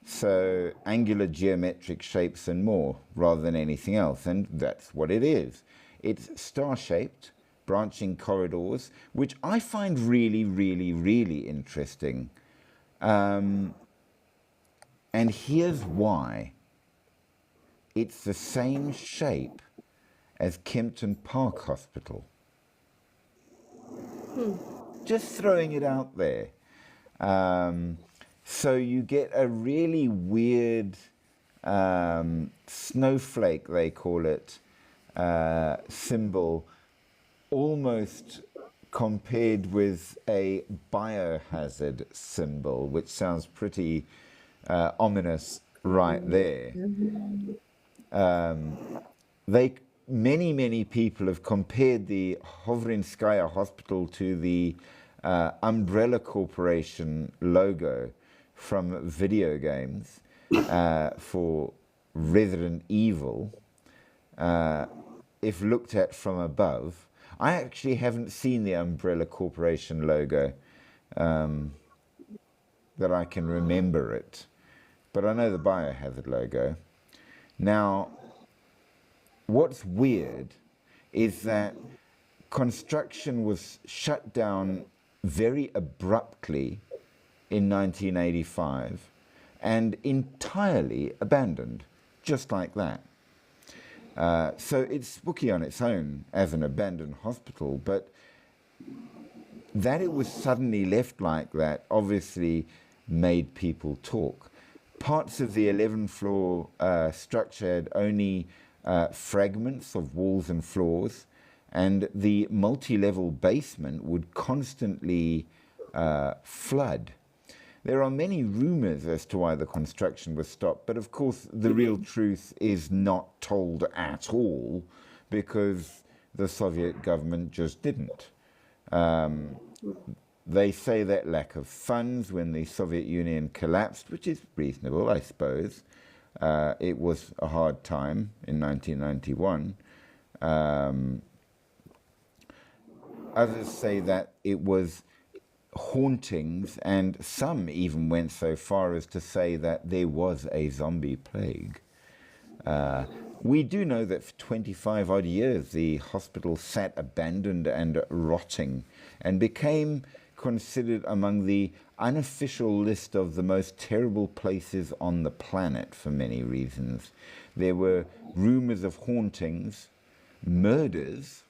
So angular geometric shapes and more rather than anything else, and that's what it is. It's star-shaped, branching corridors, which I find really, really, really interesting. And here's why. It's the same shape as Kempton Park Hospital. Just throwing it out there. So you get a really weird snowflake, they call it, symbol, almost compared with a biohazard symbol, which sounds pretty ominous right there. They many people have compared the Hovrinskaya Hospital to the Umbrella Corporation logo from video games for Resident Evil. If looked at from above, I actually haven't seen the Umbrella Corporation logo that I can remember it, but I know the Biohazard logo. Now, what's weird is that construction was shut down very abruptly in 1985 and entirely abandoned, just like that. So it's spooky on its own as an abandoned hospital, but that it was suddenly left like that obviously made people talk. Parts of the 11th floor structure had only fragments of walls and floors, and the multi-level basement would constantly flood. There are many rumors as to why the construction was stopped, but of course the real truth is not told at all because the Soviet government just didn't. They say that lack of funds when the Soviet Union collapsed, which is reasonable, I suppose. It was a hard time in 1991. Others say that it was hauntings, and some even went so far as to say that there was a zombie plague. We do know that for 25 odd years the hospital sat abandoned and rotting and became considered among the unofficial list of the most terrible places on the planet for many reasons. There were rumors of hauntings, murders,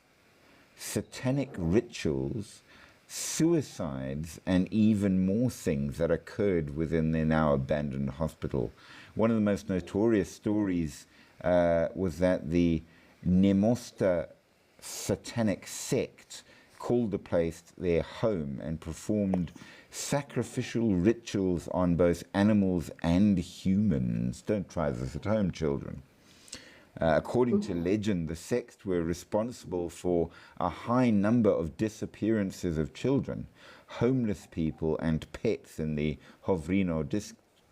satanic rituals, suicides, and even more things that occurred within their now abandoned hospital. One of the most notorious stories was that the Nemosta satanic sect called the place their home and performed sacrificial rituals on both animals and humans. Don't try this at home, children. According to legend, the sect were responsible for a high number of disappearances of children, homeless people, and pets in the Hovrino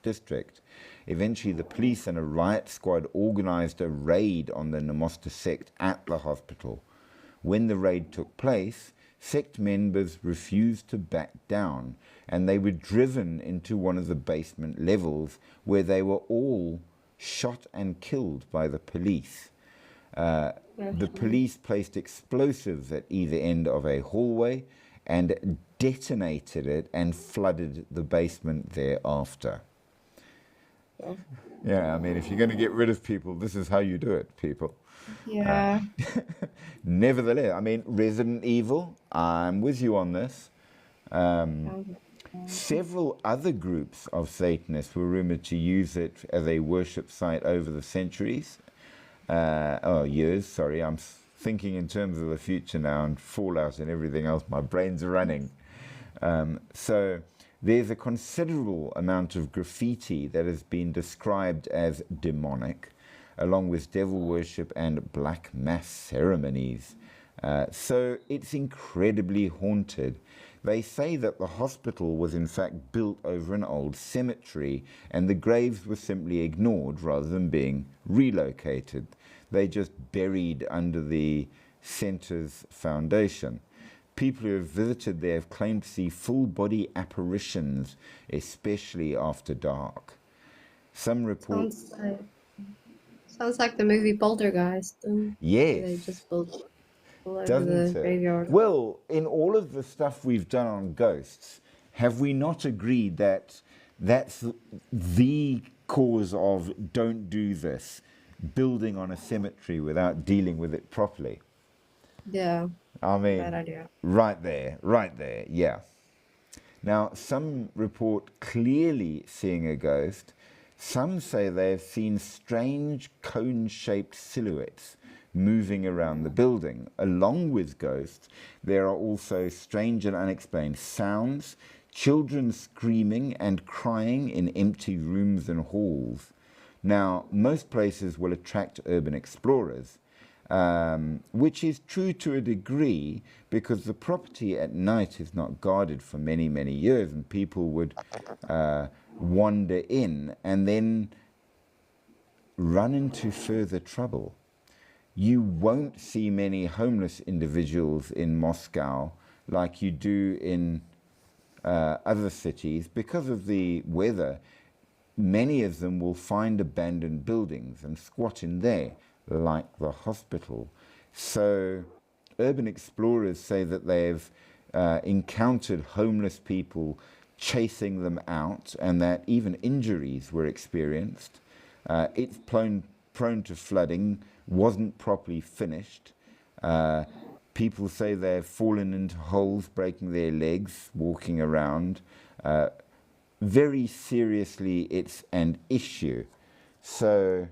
district. Eventually, the police and a riot squad organized a raid on the Nemosta sect at the hospital. When the raid took place, sect members refused to back down, and they were driven into one of the basement levels where they were all shot and killed by the police. The police placed explosives at either end of a hallway and detonated it and flooded the basement thereafter. Yeah, I mean, if you're going to get rid of people, this is how you do it, people. Yeah. Nevertheless, I mean, Resident Evil, I'm with you on this. Several other groups of Satanists were rumored to use it as a worship site over the centuries. Years, sorry. I'm thinking in terms of the future now and Fallout and everything else. My brain's running. So there's a considerable amount of graffiti that has been described as demonic, along with devil worship and black mass ceremonies. So it's incredibly haunted. They say that the hospital was in fact built over an old cemetery and the graves were simply ignored rather than being relocated. They just buried under the center's foundation. People who have visited there have claimed to see full-body apparitions, especially after dark. Some report... Sounds like the movie Poltergeist. Yes. They just built all over Doesn't the it? graveyard. Well, in all of the stuff we've done on ghosts, have we not agreed that that's the cause of don't do this, building on a cemetery without dealing with it properly? Yeah, I mean, bad idea. right there, yeah. Now, some report clearly seeing a ghost. Some say they have seen strange cone-shaped silhouettes moving around the building. Along with ghosts, there are also strange and unexplained sounds, children screaming and crying in empty rooms and halls. Now, most places will attract urban explorers, which is true to a degree because the property at night is not guarded for many, many years, and people would wander in and then run into further trouble. You won't see many homeless individuals in Moscow like you do in other cities because of the weather. Many of them will find abandoned buildings and squat in there, like the hospital. So urban explorers say that they've encountered homeless people chasing them out and that even injuries were experienced. It's prone to flooding, wasn't properly finished. People say they've fallen into holes, breaking their legs, walking around. Very seriously, it's an issue. So,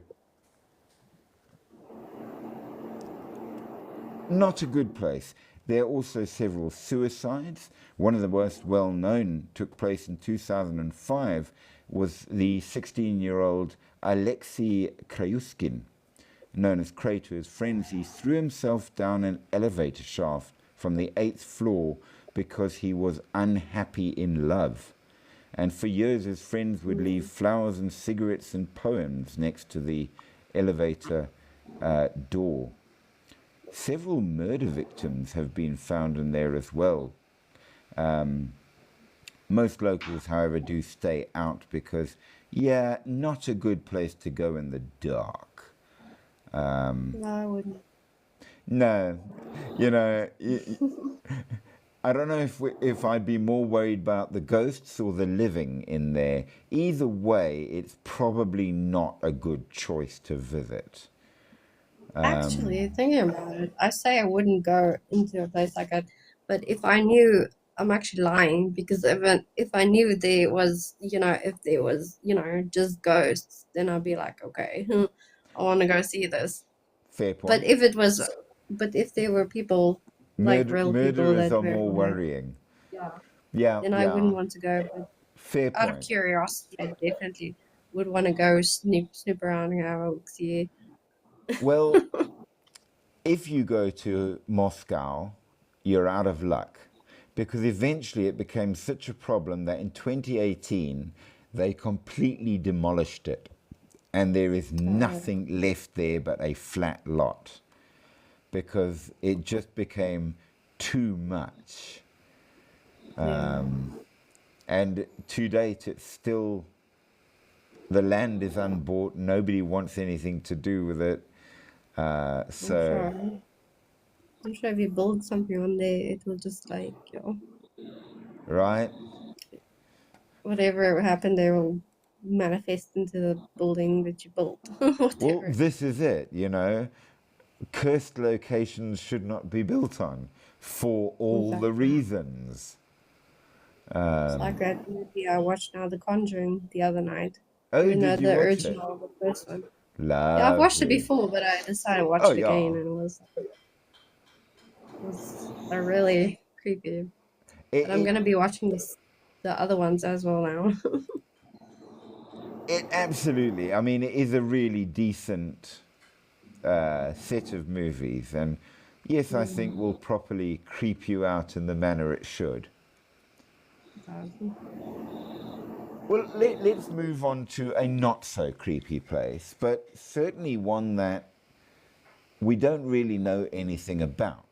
not a good place. There are also several suicides. One of the most well-known took place in 2005 was the 16-year-old Alexei Krayuskin, known as Kray to his friends. He threw himself down an elevator shaft from the 8th floor because he was unhappy in love. And for years his friends would leave flowers and cigarettes and poems next to the elevator door. Several murder victims have been found in there as well. Most locals, however, do stay out because, yeah, not a good place to go in the dark. No, I wouldn't. No, you know, I don't know if I'd be more worried about the ghosts or the living in there. Either way, it's probably not a good choice to visit. Actually, thinking about it, I say I wouldn't go into a place like that. But if I knew I'm actually lying because if I knew there was, if there was, just ghosts, then I'd be like, okay, I want to go see this. Fair But point. if there were people, like real people Murderers that are were, more worrying. yeah, Yeah, then I yeah. wouldn't want to go. But Fair out of point. curiosity, I definitely would want to go snoop around and have a look see. Well, if you go to Moscow, you're out of luck because eventually it became such a problem that in 2018 they completely demolished it and there is nothing left there but a flat lot because it just became too much. Yeah, And to date, it's still, the land is unbought, nobody wants anything to do with it. I'm So, sure. I'm sure if you build something on there, it will just like, right? whatever happened there will manifest into the building that you built, Well, whatever. this is it, you know. Cursed locations should not be built on for all the Exactly. reasons. It's like that movie I watched now, The Conjuring, the other night. Oh, Even though did you the watch it? original, the first one. Yeah, I've watched it Lovely. before, but I decided to Oh, watch it yeah. again, and it was really creepy. It, But I'm it, gonna be watching the other ones as well now. it absolutely, I mean, it is a really decent set of movies. And yes, I think will properly creep you out in the manner it should. Um, Well, let's move on to a not so creepy place, but certainly one that we don't really know anything about.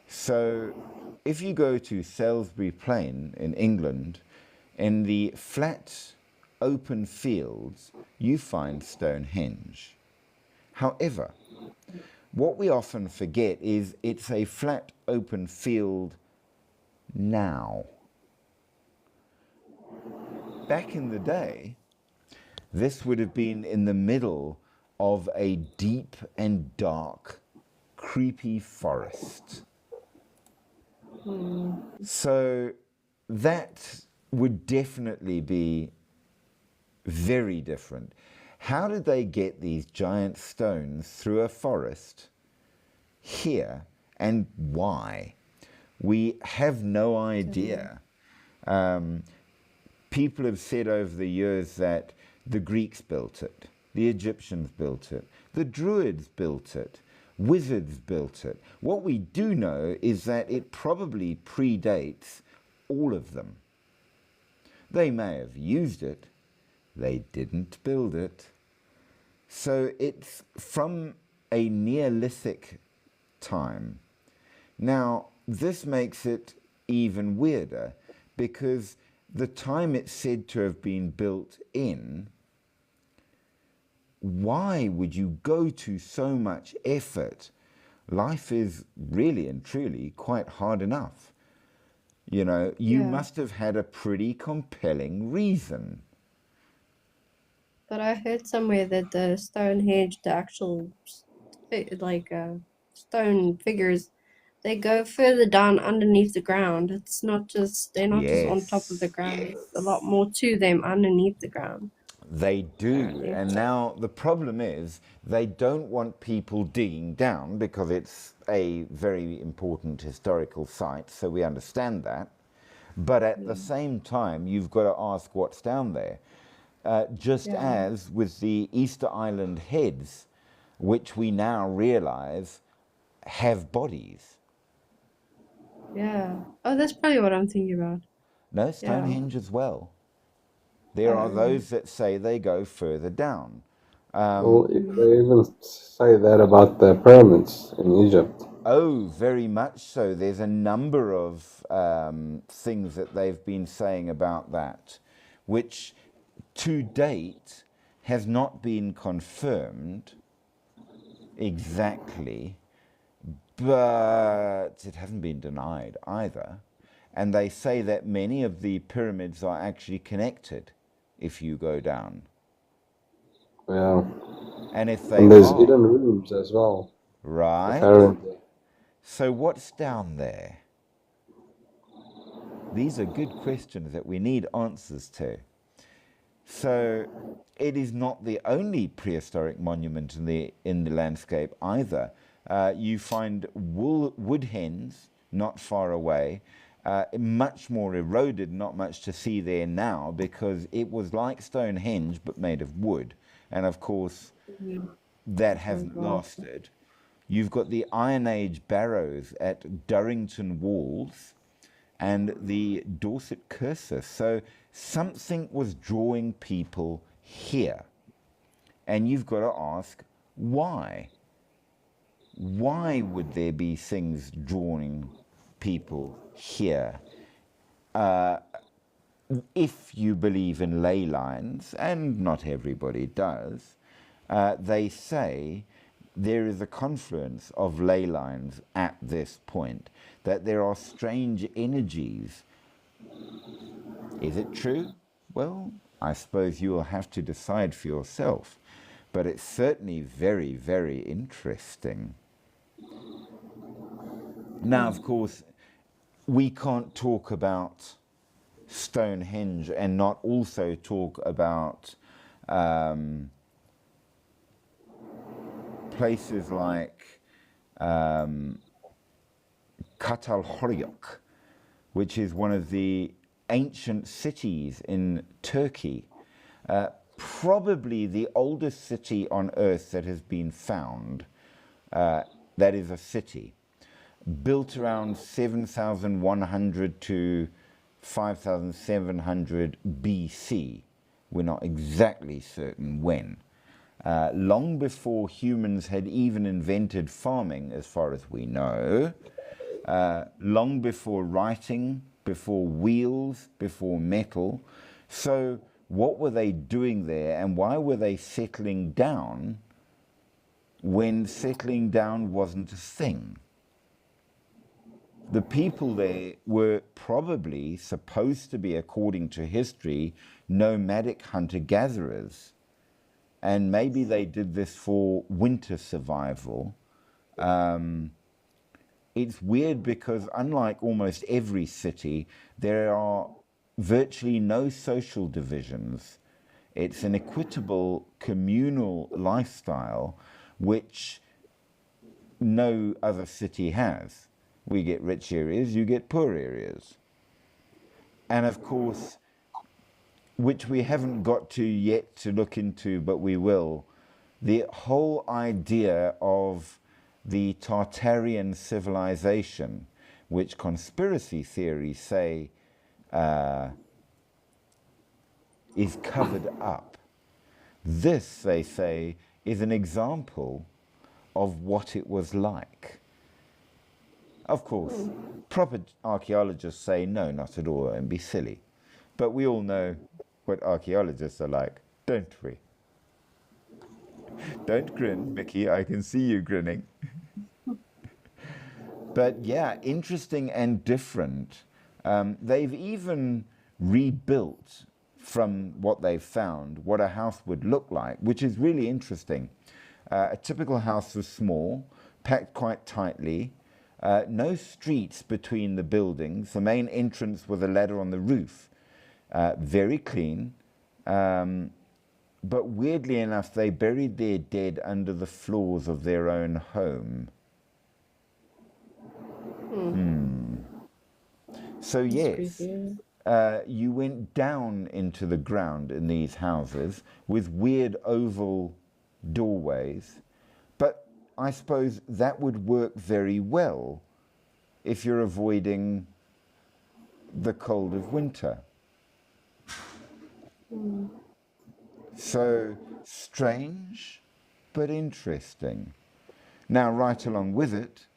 So, if you go to Salisbury Plain in England, in the flat open fields, you find Stonehenge. However, what we often forget is it's a flat open field now. Back in the day, this would have been in the middle of a deep and dark, creepy forest. So that would definitely be very different. How did they get these giant stones through a forest here and why? We have no idea. Um, People have said over the years that the Greeks built it, the Egyptians built it, the Druids built it, wizards built it. What we do know is that it probably predates all of them. They may have used it, they didn't build it. So it's from a Neolithic time. Now, this makes it even weirder because the time it's said to have been built in, why would you go to so much effort? Life is really and truly quite hard enough. You know, you yeah, must have had a pretty compelling reason. but I heard somewhere that the Stonehenge, the actual stone figures, they go further down underneath the ground. They're not just on top of the Yes, ground. There's a lot more to them underneath the ground, they do. apparently. And now the problem is they don't want people digging down because it's a very important historical site, so we understand that. But at the Yeah. same time, you've got to ask what's down there. Just Yeah. as with the Easter Island heads, which we now realize have bodies. Yeah. Oh, that's probably what I'm thinking about. No, Yeah. Stonehenge as well. There are Oh. those that say they go further down. Well, Mm. they even say that about the pyramids in Egypt. Oh, very much so. There's a number of things that they've been saying about that, which to date has not been confirmed exactly, but it hasn't been denied either. And they say that many of the pyramids are actually connected if you go down. Yeah. And if they And there's are, hidden rooms as well, right? apparently. So what's down there? These are good questions that we need answers to. So it is not the only prehistoric monument in the landscape either. You find wood hens not far away, much more eroded, not much to see there now because it was like Stonehenge but made of wood. And of course, that Oh hasn't God. lasted. You've got the Iron Age barrows at Durrington Walls and the Dorset Cursus. So something was drawing people here. And you've got to ask, why? Why would there be things drawing people here? If you believe in ley lines, and not everybody does, they say there is a confluence of ley lines at this point, that there are strange energies. Is it true? Well, I suppose you will have to decide for yourself, but it's certainly very, very interesting. Now, of course, we can't talk about Stonehenge and not also talk about places like Catalhoriyok, which is one of the ancient cities in Turkey, probably the oldest city on earth that has been found. That is a city built around 7,100 to 5,700 BC. We're not exactly certain when. Long before humans had even invented farming, as far as we know, long before writing, before wheels, before metal. So what were they doing there, and why were they settling down when settling down wasn't a thing? The people there were probably supposed to be, according to history, nomadic hunter-gatherers. And maybe they did this for winter survival. It's weird because unlike almost every city, there are virtually no social divisions. It's an equitable communal lifestyle which no other city has. We get rich areas, you get poor areas. And of course, which we haven't got to yet to look into, but we will, the whole idea of the Tartarian civilization, which conspiracy theories say is covered up. This, they say, is an example of what it was like. Of course, proper archaeologists say no, not at all, and be silly. But we all know what archaeologists are like, don't we? Don't grin, Mickey, I can see you grinning. But yeah, interesting and different. They've even rebuilt from what they've found what a house would look like, which is really interesting. A typical house was small, packed quite tightly, no streets between the buildings. The main entrance was a ladder on the roof. Very clean. But weirdly enough, they buried their dead under the floors of their own home. So That's yes, creepy. you went down into the ground in these houses with weird oval doorways. But I suppose that would work very well if you're avoiding the cold of winter. So strange, but interesting. Now, right along with it,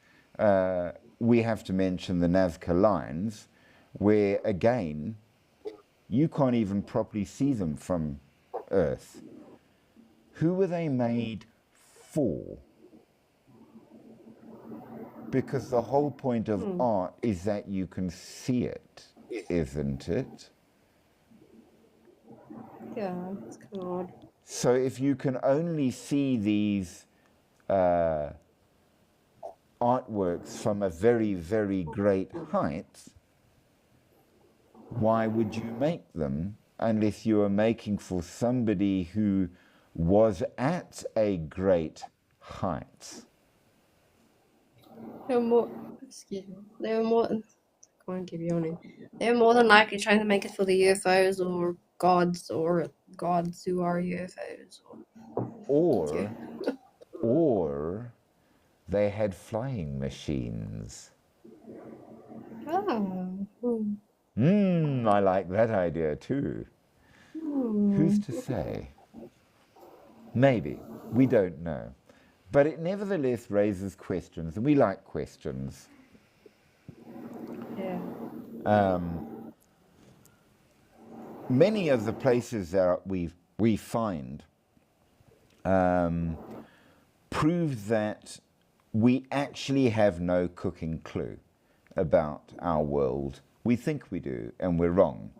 we have to mention the Nazca lines, where again, you can't even properly see them from Earth. Who were they made for? Because the whole point of art is that you can see it, isn't it? Yeah, it's kind of odd. So if you can only see these artworks from a very, very great height, why would you make them unless you are making for somebody who was at a great height? They're more, excuse me, they're more, I can't keep yawning. They're more than likely trying to make it for the UFOs or gods who are UFOs. Or, or they had flying machines. Oh. I like that idea too. Who's to say? Maybe. We don't know. But it nevertheless raises questions, and we like questions. Yeah. Many of the places that we find prove that we actually have no cooking clue about our world. We think we do, and we're wrong.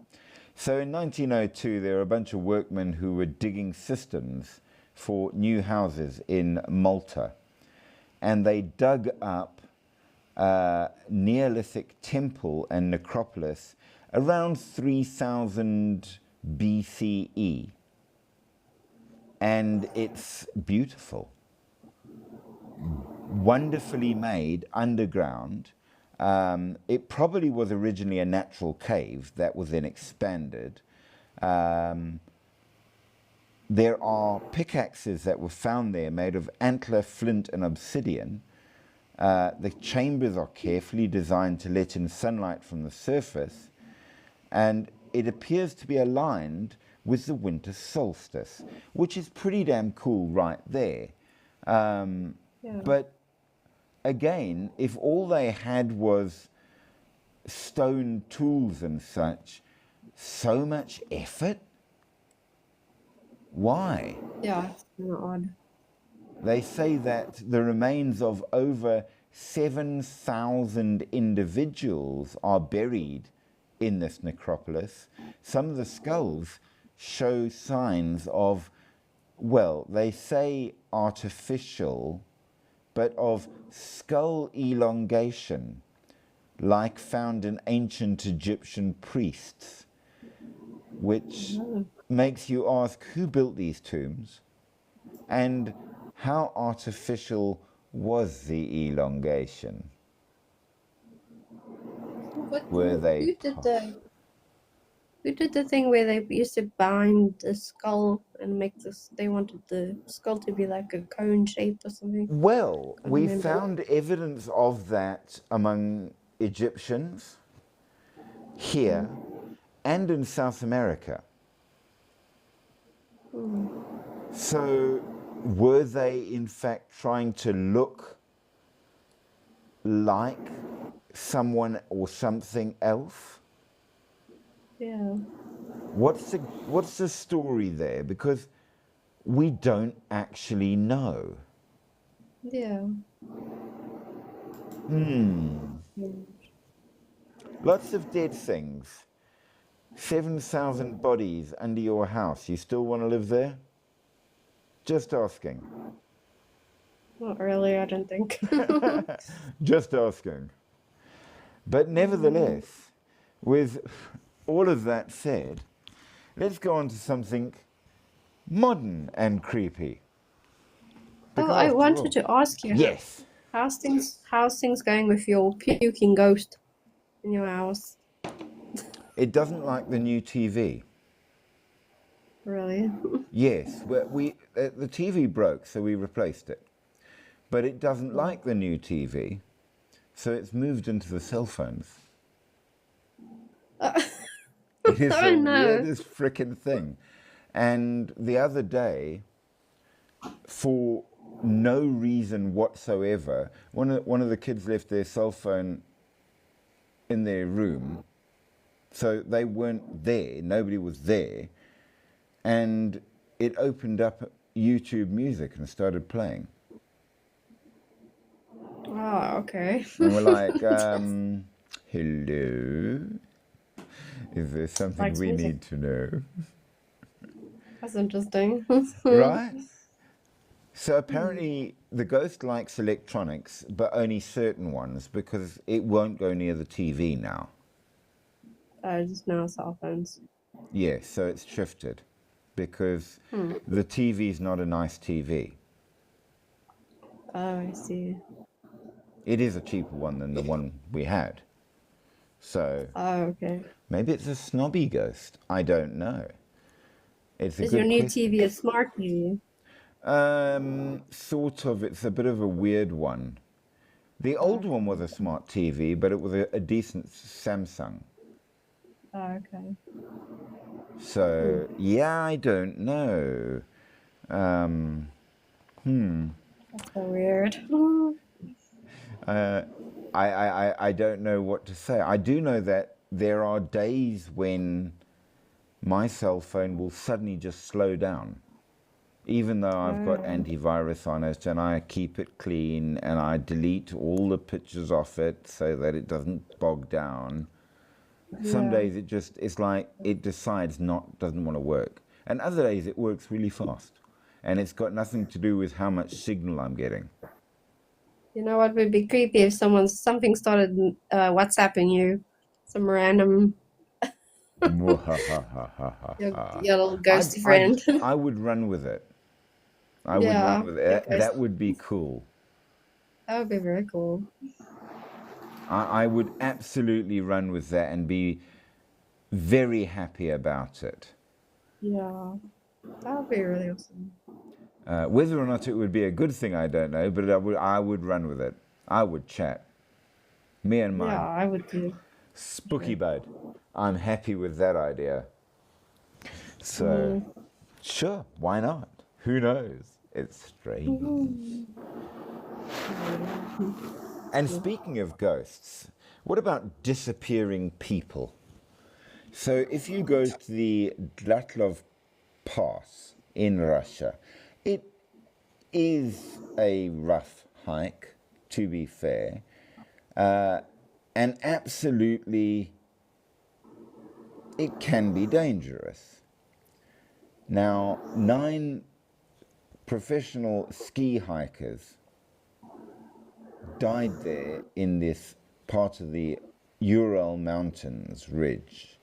So in 1902, there were a bunch of workmen who were digging cisterns for new houses in Malta. And they dug up a Neolithic temple and necropolis around 3000 BCE. And it's beautiful, wonderfully made underground. It probably was originally a natural cave that was then expanded. There are pickaxes that were found there made of antler, flint, and obsidian. The chambers are carefully designed to let in sunlight from the surface, and it appears to be aligned with the winter solstice, which is pretty damn cool right there. But again, if all they had was stone tools and such, so much effort? Why? Yeah, it's kind of odd. They say that the remains of over 7,000 individuals are buried in this necropolis. Some of the skulls show signs of, well, they say artificial, but of skull elongation, like found in ancient Egyptian priests, which makes you ask, who built these tombs? And how artificial was the elongation? Were they Who did the thing where they used to bind the skull and make this? They wanted the skull to be like a cone shaped or something. Well, Can't we remember. found evidence of that among Egyptians here and in South America. So were they in fact trying to look like someone or something else? Yeah. What's the story there? Because we don't actually know. Yeah. Lots of dead things. 7,000 bodies under your house. You still want to live there? Just asking. Not really, I don't think. Just asking. But nevertheless, with all of that said, let's go on to something modern and creepy. Oh, I wanted to ask you. Yes. How's things going with your puking ghost in your house? It doesn't like the new TV. Really? Yes, the TV broke, so we replaced it. But it doesn't like the new TV, so it's moved into the cell phones. It is the weirdest frickin' thing. And the other day, for no reason whatsoever, one of the kids left their cell phone in their room, so they weren't there, nobody was there, and it opened up YouTube Music and started playing. Oh, okay. And we're like, hello? Is there something Likes we music. need to know? That's interesting. Right? So apparently the ghost likes electronics, but only certain ones, because it won't go near the TV now. Just now cell phones. Yes, so it's shifted because Hmm. the TV is not a nice TV. Oh, I see. It is a cheaper one than the one we had. So Oh, okay. maybe it's a snobby ghost. I don't know. It's a Is your good new question. TV a smart TV? Sort of. It's a bit of a weird one. The old one was a smart TV, but it was a decent Samsung. Oh, okay. Hmm. So, yeah, I don't know. That's so weird. Uh, I don't know what to say. I do know that there are days when my cell phone will suddenly just slow down. Even though I've got Oh, antivirus on it and I keep it clean and I delete all the pictures off it so that it doesn't bog down. Some yeah. days it's like it decides doesn't want to work. And other days it works really fast. And it's got nothing to do with how much signal I'm getting. You know what would be creepy if something started WhatsApping you, some random your little I'd, ghosty I'd, friend. I would run with it. I would run Yeah, with your it. ghost. That would be cool. That would be very cool. I would absolutely run with that and be very happy about it. Yeah, that would be really awesome. Whether or not it would be a good thing, I don't know, but I would run with it. I would chat. Me and Yeah, my I would do. spooky Sure. bud. I'm happy with that idea. So, Mm. sure, why not? Who knows? It's strange. And speaking of ghosts, what about disappearing people? So, if you go to the Dyatlov Pass in Russia, it is a rough hike, to be fair, and absolutely it can be dangerous. Now, 9 professional ski hikers died there in this part of the Ural Mountains ridge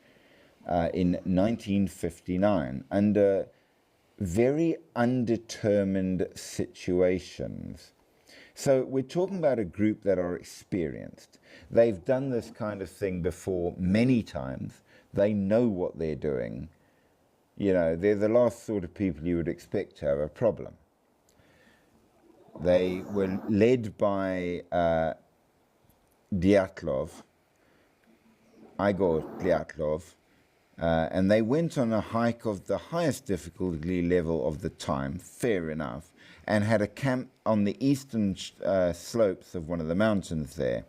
in 1959 under very undetermined situations. So we're talking about a group that are experienced. They've done this kind of thing before many times. They know what they're doing. You know, they're the last sort of people you would expect to have a problem. They were led by Dyatlov, Igor Dyatlov, and they went on a hike of the highest difficulty level of the time, fair enough, and had a camp on the eastern slopes of one of the mountains there.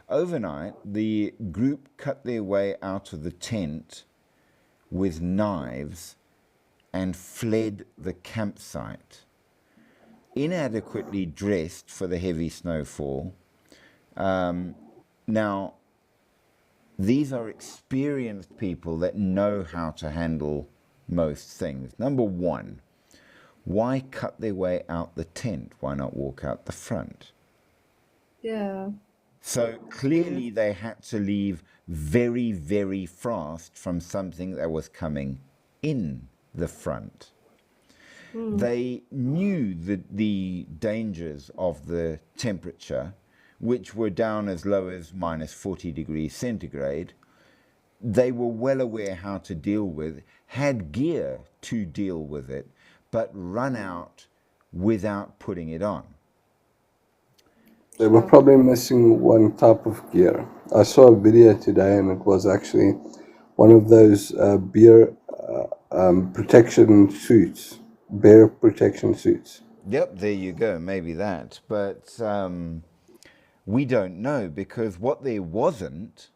Overnight, the group cut their way out of the tent with knives and fled the campsite. Inadequately dressed for the heavy snowfall. Now, these are experienced people that know how to handle most things. Number one, why cut their way out the tent? Why not walk out the front? Yeah. So clearly they had to leave very, very fast from something that was coming in the front. They knew the dangers of the temperature, which were down as low as minus 40 degrees centigrade. They were well aware how to deal with, had gear to deal with it, but run out without putting it on. They were Sure. probably missing one type of gear. I saw a video today, and it was actually one of those protection suits, bear protection suits. Yep, there you go, maybe that. But we don't know because what there wasn't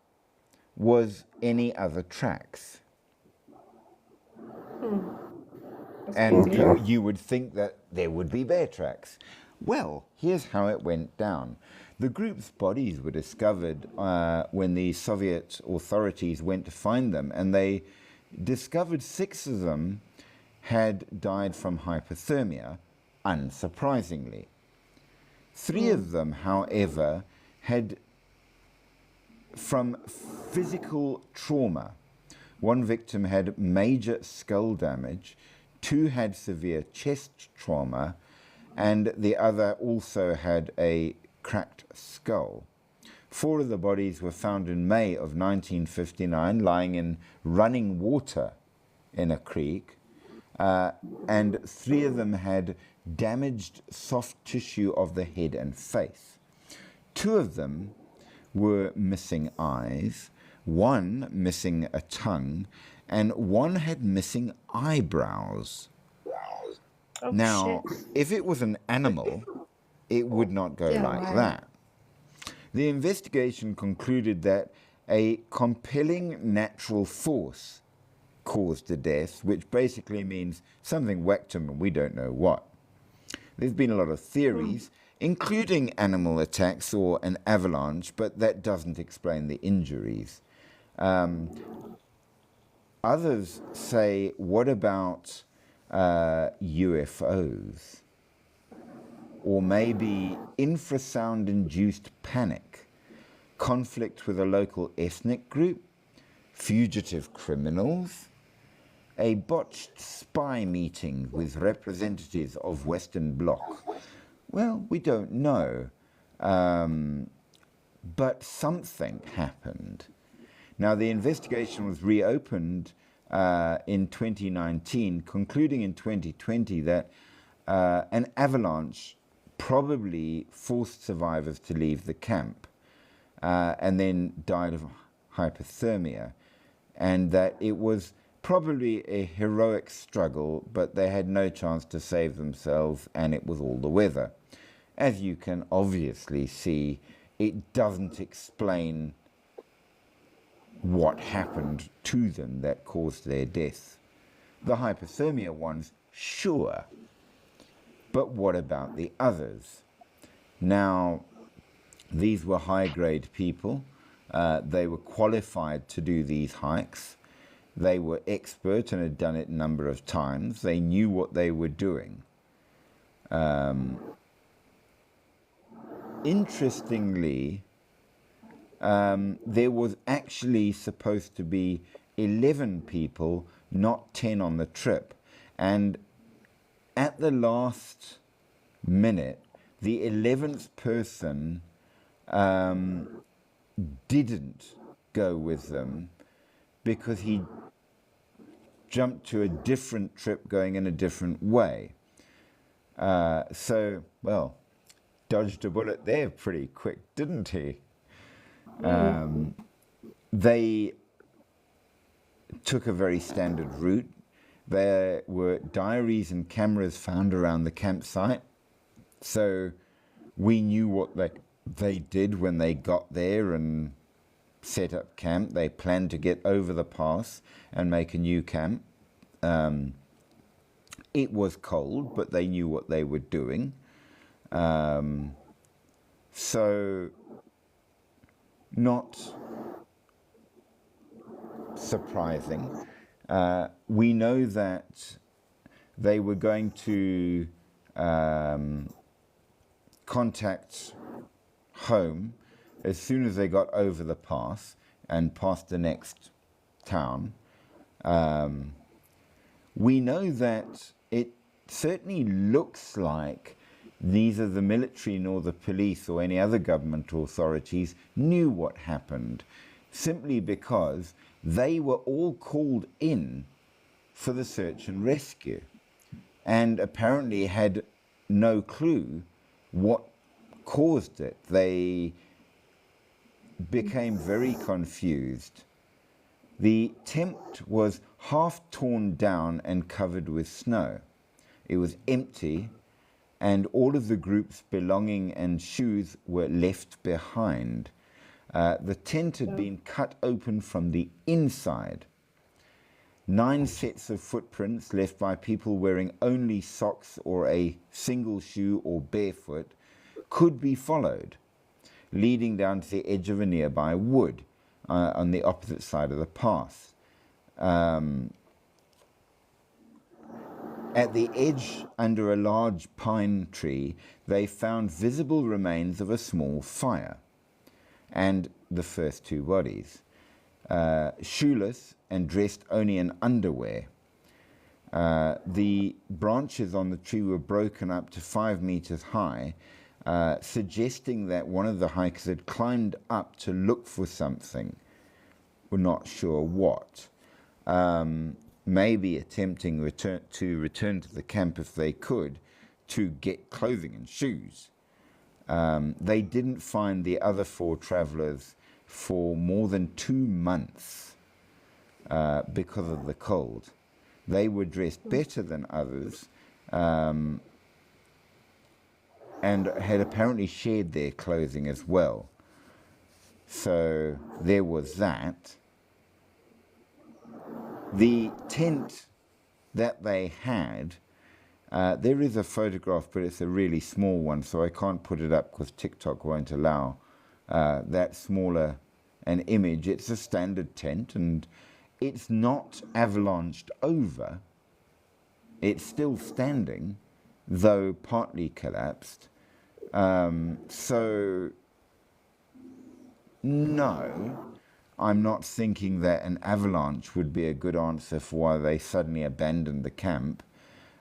was any other tracks. That's And creepy. Okay. you would think that there would be bear tracks. Well, here's how it went down. The group's bodies were discovered when the Soviet authorities went to find them, and they discovered 6 of them had died from hypothermia, unsurprisingly. 3 of them, however, had from physical trauma. One victim had major skull damage, 2 had severe chest trauma, and the other also had a cracked skull. 4 of the bodies were found in May of 1959, lying in running water in a creek, and 3 of them had damaged soft tissue of the head and face. 2 of them were missing eyes, 1 missing a tongue, and 1 had missing eyebrows. Oh Now, shit. if it was an animal, it would not go Yeah, like right. that. The investigation concluded that a compelling natural force caused the death, which basically means something whacked him and we don't know what. There's been a lot of theories, including animal attacks or an avalanche, but that doesn't explain the injuries. Others say, what about UFOs? Or maybe infrasound-induced panic, conflict with a local ethnic group, fugitive criminals, a botched spy meeting with representatives of Western Bloc. Well, we don't know, but something happened. Now, the investigation was reopened in 2019, concluding in 2020 that an avalanche probably forced survivors to leave the camp and then died of hypothermia, and that it was probably a heroic struggle, but they had no chance to save themselves, and it was all the weather. As you can obviously see, it doesn't explain what happened to them that caused their death. The hypothermia ones, sure. But what about the others? Now, these were high-grade people. They were qualified to do these hikes. They were expert and had done it a number of times. They knew what they were doing. Interestingly, there was actually supposed to be 11 people, not 10 on the trip. And at the last minute, the 11th person didn't go with them because he jumped to a different trip going in a different way. So, well, dodged a bullet there pretty quick, didn't he? They took a very standard route. There were diaries and cameras found around the campsite, so we knew what they did when they got there and set up camp. They planned to get over the pass and make a new camp. It was cold, but they knew what they were doing. So, not surprising. We know that they were going to contact home as soon as they got over the pass and past the next town. We know that it certainly looks like neither the military nor the police or any other government authorities knew what happened, simply because they were all called in for the search and rescue and apparently had no clue what caused it. They became very confused. The tent was half torn down and covered with snow. It was empty, and all of the group's belonging and shoes were left behind. The tent had been cut open from the inside. 9 sets of footprints left by people wearing only socks or a single shoe or barefoot could be followed, leading down to the edge of a nearby wood on the opposite side of the path. At the edge, under a large pine tree, they found visible remains of a small fire and the first 2 bodies. shoeless and dressed only in underwear. The branches on the tree were broken up to 5 meters high, suggesting that one of the hikers had climbed up to look for something. We're not sure what. Maybe attempting to return to the camp if they could, to get clothing and shoes. They didn't find the other 4 travelers for more than 2 months because of the cold. They were dressed better than others and had apparently shared their clothing as well. So there was that. The tent that they had, there is a photograph, but it's a really small one, so I can't put it up because TikTok won't allow that smaller an image. It's a standard tent, and it's not avalanched over. It's still standing, though partly collapsed. So, no, I'm not thinking that an avalanche would be a good answer for why they suddenly abandoned the camp.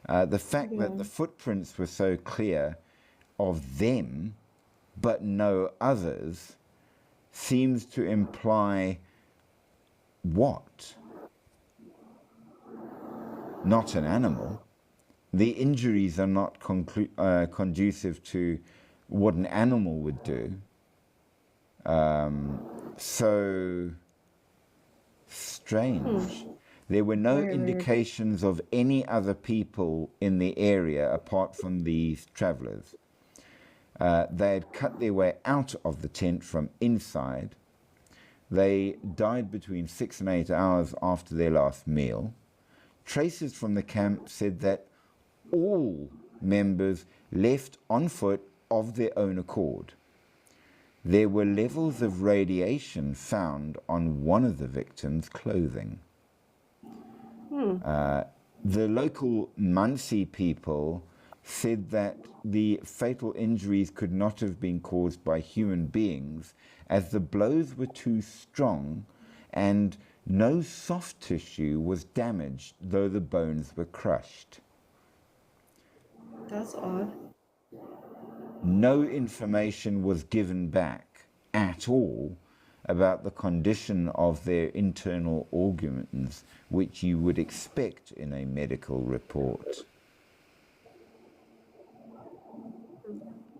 The fact that the footprints were so clear of them, but no others, seems to imply what? Not an animal. The injuries are not conducive to what an animal would do. So strange. There were no Very weird. indications of any other people in the area apart from these travelers. They had cut their way out of the tent from inside. They died between 6 and 8 hours after their last meal. Traces from the camp said that all members left on foot of their own accord. There were levels of radiation found on one of the victims' clothing. The local Mansi people said that the fatal injuries could not have been caused by human beings, as the blows were too strong and no soft tissue was damaged, though the bones were crushed. That's odd. No information was given back at all about the condition of their internal organs, which you would expect in a medical report.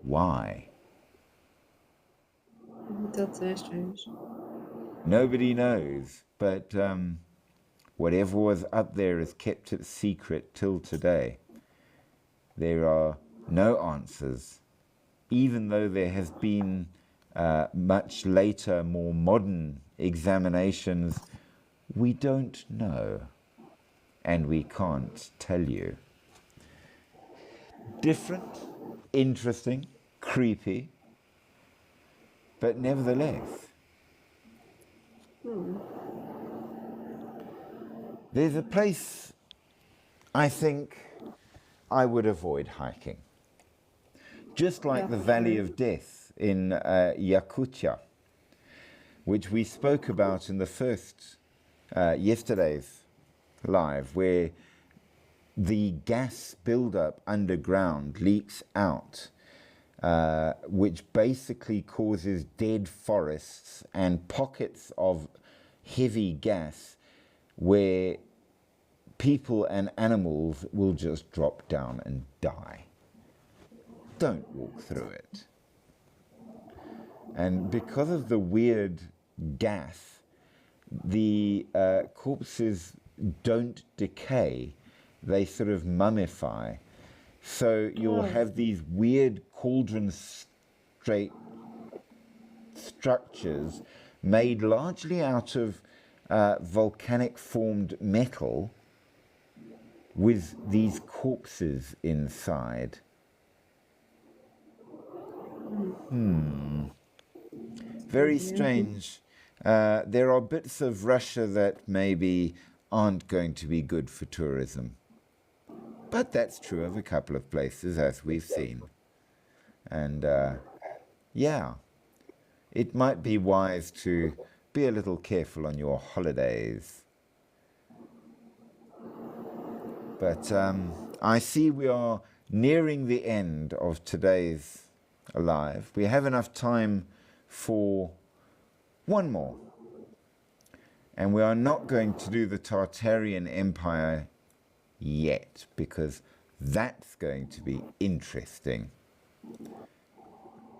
Why? That's very strange. Nobody knows, but whatever was up there is kept it secret till today. There are no answers, even though there has been much later, more modern examinations. We don't know, and we can't tell you. Different, interesting, creepy, but nevertheless. There's a place I think I would avoid hiking. Just like the Valley of Death in Yakutia, which we spoke about in the first, yesterday's live, where the gas buildup underground leaks out, which basically causes dead forests and pockets of heavy gas where people and animals will just drop down and die. Don't walk through it. And because of the weird gas, the corpses don't decay, they sort of mummify. So you'll have these weird cauldron straight structures made largely out of volcanic formed metal with these corpses inside. Very strange. There are bits of Russia that maybe aren't going to be good for tourism. But that's true of a couple of places, as we've seen. And yeah, it might be wise to be a little careful on your holidays. But I see we are nearing the end of today's Alive. We have enough time for one more. And we are not going to do the Tartarian Empire yet, because that's going to be interesting.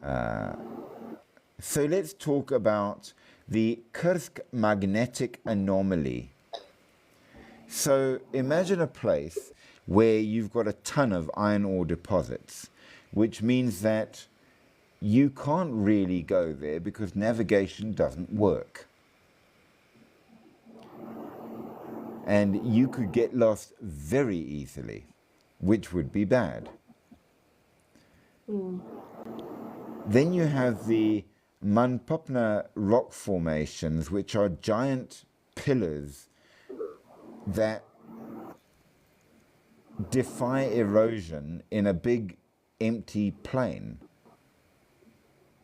So let's talk about the Kursk magnetic anomaly. So imagine a place where you've got a ton of iron ore deposits, which means that you can't really go there because navigation doesn't work. And you could get lost very easily, which would be bad. Then you have the Manpopna rock formations, which are giant pillars that defy erosion in a big empty plain.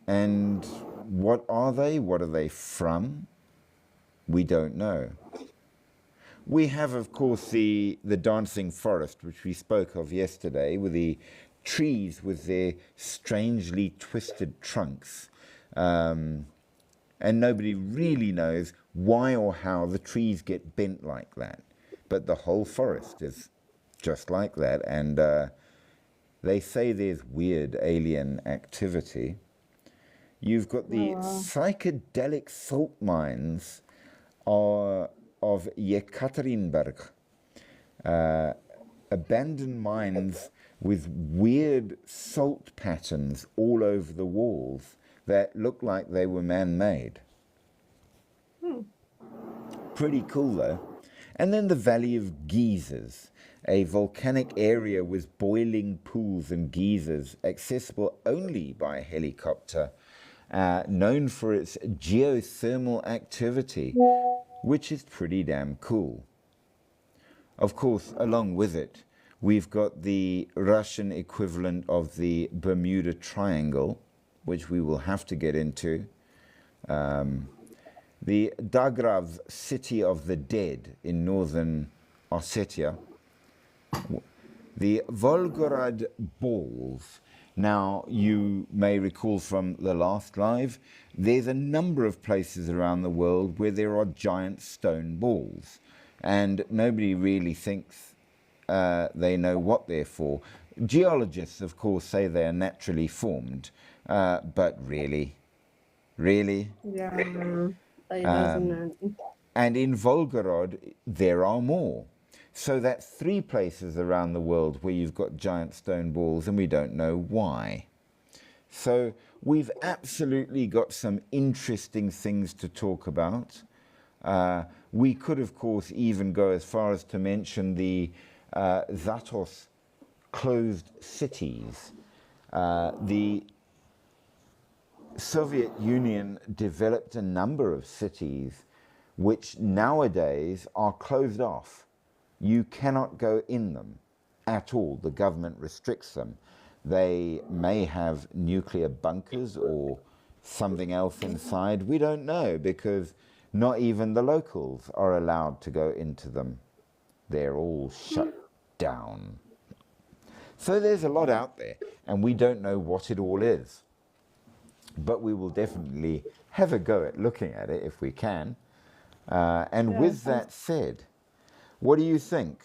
And what are they? What are they from? We don't know. We have, of course, the dancing forest, which we spoke of yesterday, with the trees with their strangely twisted trunks. And nobody really knows why or how the trees get bent like that. But the whole forest is just like that. And they say there's weird alien activity. You've got the psychedelic salt mines of Yekaterinburg, abandoned mines with weird salt patterns all over the walls that look like they were man-made. Pretty cool, though. And then the Valley of Geysers, a volcanic area with boiling pools and geysers accessible only by helicopter, known for its geothermal activity, which is pretty damn cool. Of course, along with it, we've got the Russian equivalent of the Bermuda Triangle, which we will have to get into. The Dagrav City of the Dead in northern Ossetia. The Volgorod Balls. Now, you may recall from the last live, there's a number of places around the world where there are giant stone balls, and nobody really thinks they know what they're for. Geologists, of course, say they are naturally formed, but really? Yeah, it doesn't. And in Volgorod, there are more. So that's 3 places around the world where you've got giant stone balls, and we don't know why. So we've absolutely got some interesting things to talk about. We could, of course, even go as far as to mention the Zatos closed cities. The Soviet Union developed a number of cities which nowadays are closed off. You cannot go in them at all. The government restricts them. They may have nuclear bunkers or something else inside. We don't know, because not even the locals are allowed to go into them. They're all shut down. So there's a lot out there, and we don't know what it all is. But we will definitely have a go at looking at it if we can. And with that said, what do you think?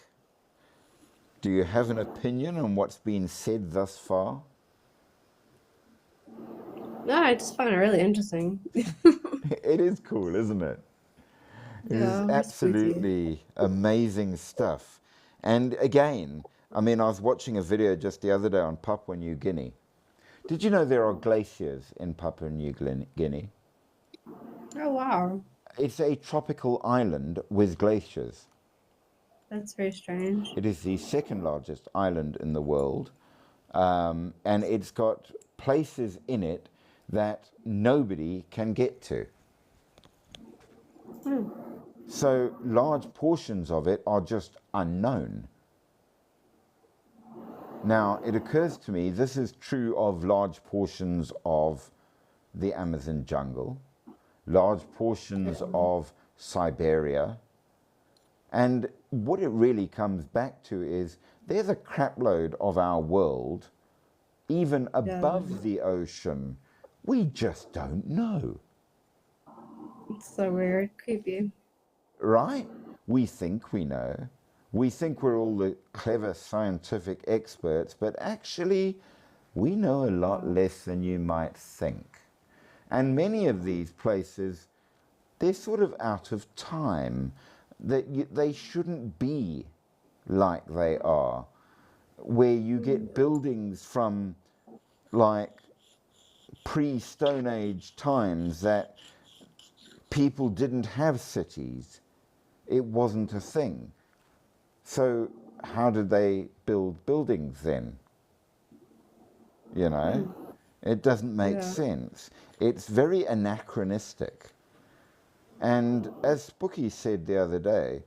Do you have an opinion on what's been said thus far? No, I just find it really interesting. It is cool, isn't it? It is Yeah, it's spooky. absolutely amazing stuff. And again, I mean, I was watching a video just the other day on Papua New Guinea. Did you know there are glaciers in Papua New Guinea? Oh, wow. It's a tropical island with glaciers. That's very strange. It is the second largest island in the world, and it's got places in it that nobody can get to. So large portions of it are just unknown. Now, it occurs to me this is true of large portions of the Amazon jungle. large portions of Siberia. And what it really comes back to is there's a crapload of our world, even Yeah. above the ocean. We just don't know, It's so weird, creepy. right? We think we know. We think we're all the clever scientific experts, but actually, we know a lot less than you might think. And many of these places, they're sort of out of time. They shouldn't be like they are, where you get buildings from like pre-Stone Age times that people didn't have cities. It wasn't a thing. So how did they build buildings then? You know, it doesn't make Yeah. sense. It's very anachronistic. And as Spooky said the other day,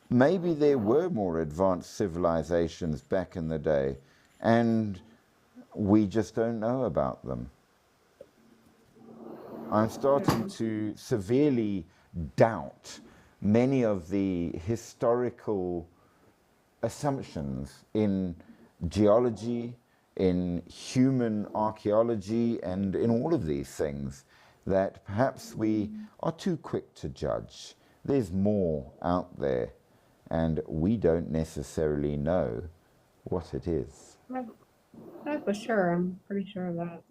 maybe there were more advanced civilizations back in the day, and we just don't know about them. I'm starting to severely doubt many of the historical assumptions in geology, in human archaeology, and in all of these things that perhaps we are too quick to judge. There's more out there, and we don't necessarily know what it is. Oh, for sure. I'm pretty sure of that.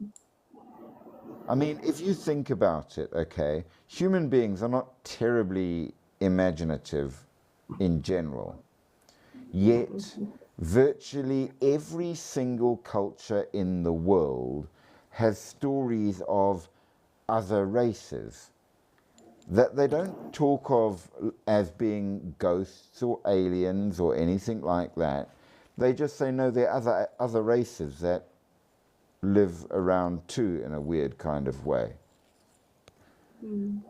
I mean, if you think about it, okay, human beings are not terribly imaginative in general. Yet, virtually every single culture in the world has stories of other races that they don't talk of as being ghosts or aliens or anything like that. They just say, no, there are other races that live around too in a weird kind of way.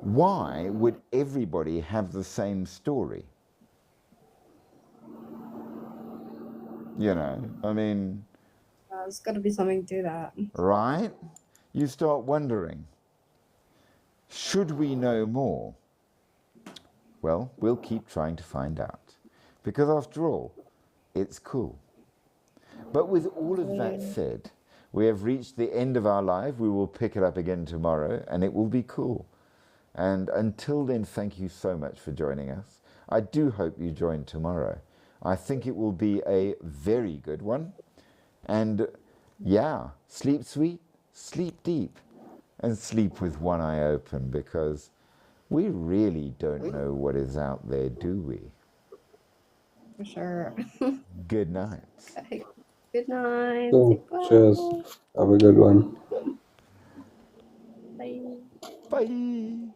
Why would everybody have the same story? You know, I mean, There's got to be something to that. right? You start wondering, should we know more? Well, we'll keep trying to find out. Because after all, it's cool. But with all of that said, we have reached the end of our live. We will pick it up again tomorrow, and it will be cool. And until then, thank you so much for joining us. I do hope you join tomorrow. I think it will be a very good one. And yeah, sleep sweet, sleep deep, and sleep with one eye open, because we really don't know what is out there, do we? For sure. Good night. Okay. Good night. Cool. Sleep Cheers. well. Have a good one. Bye. Bye.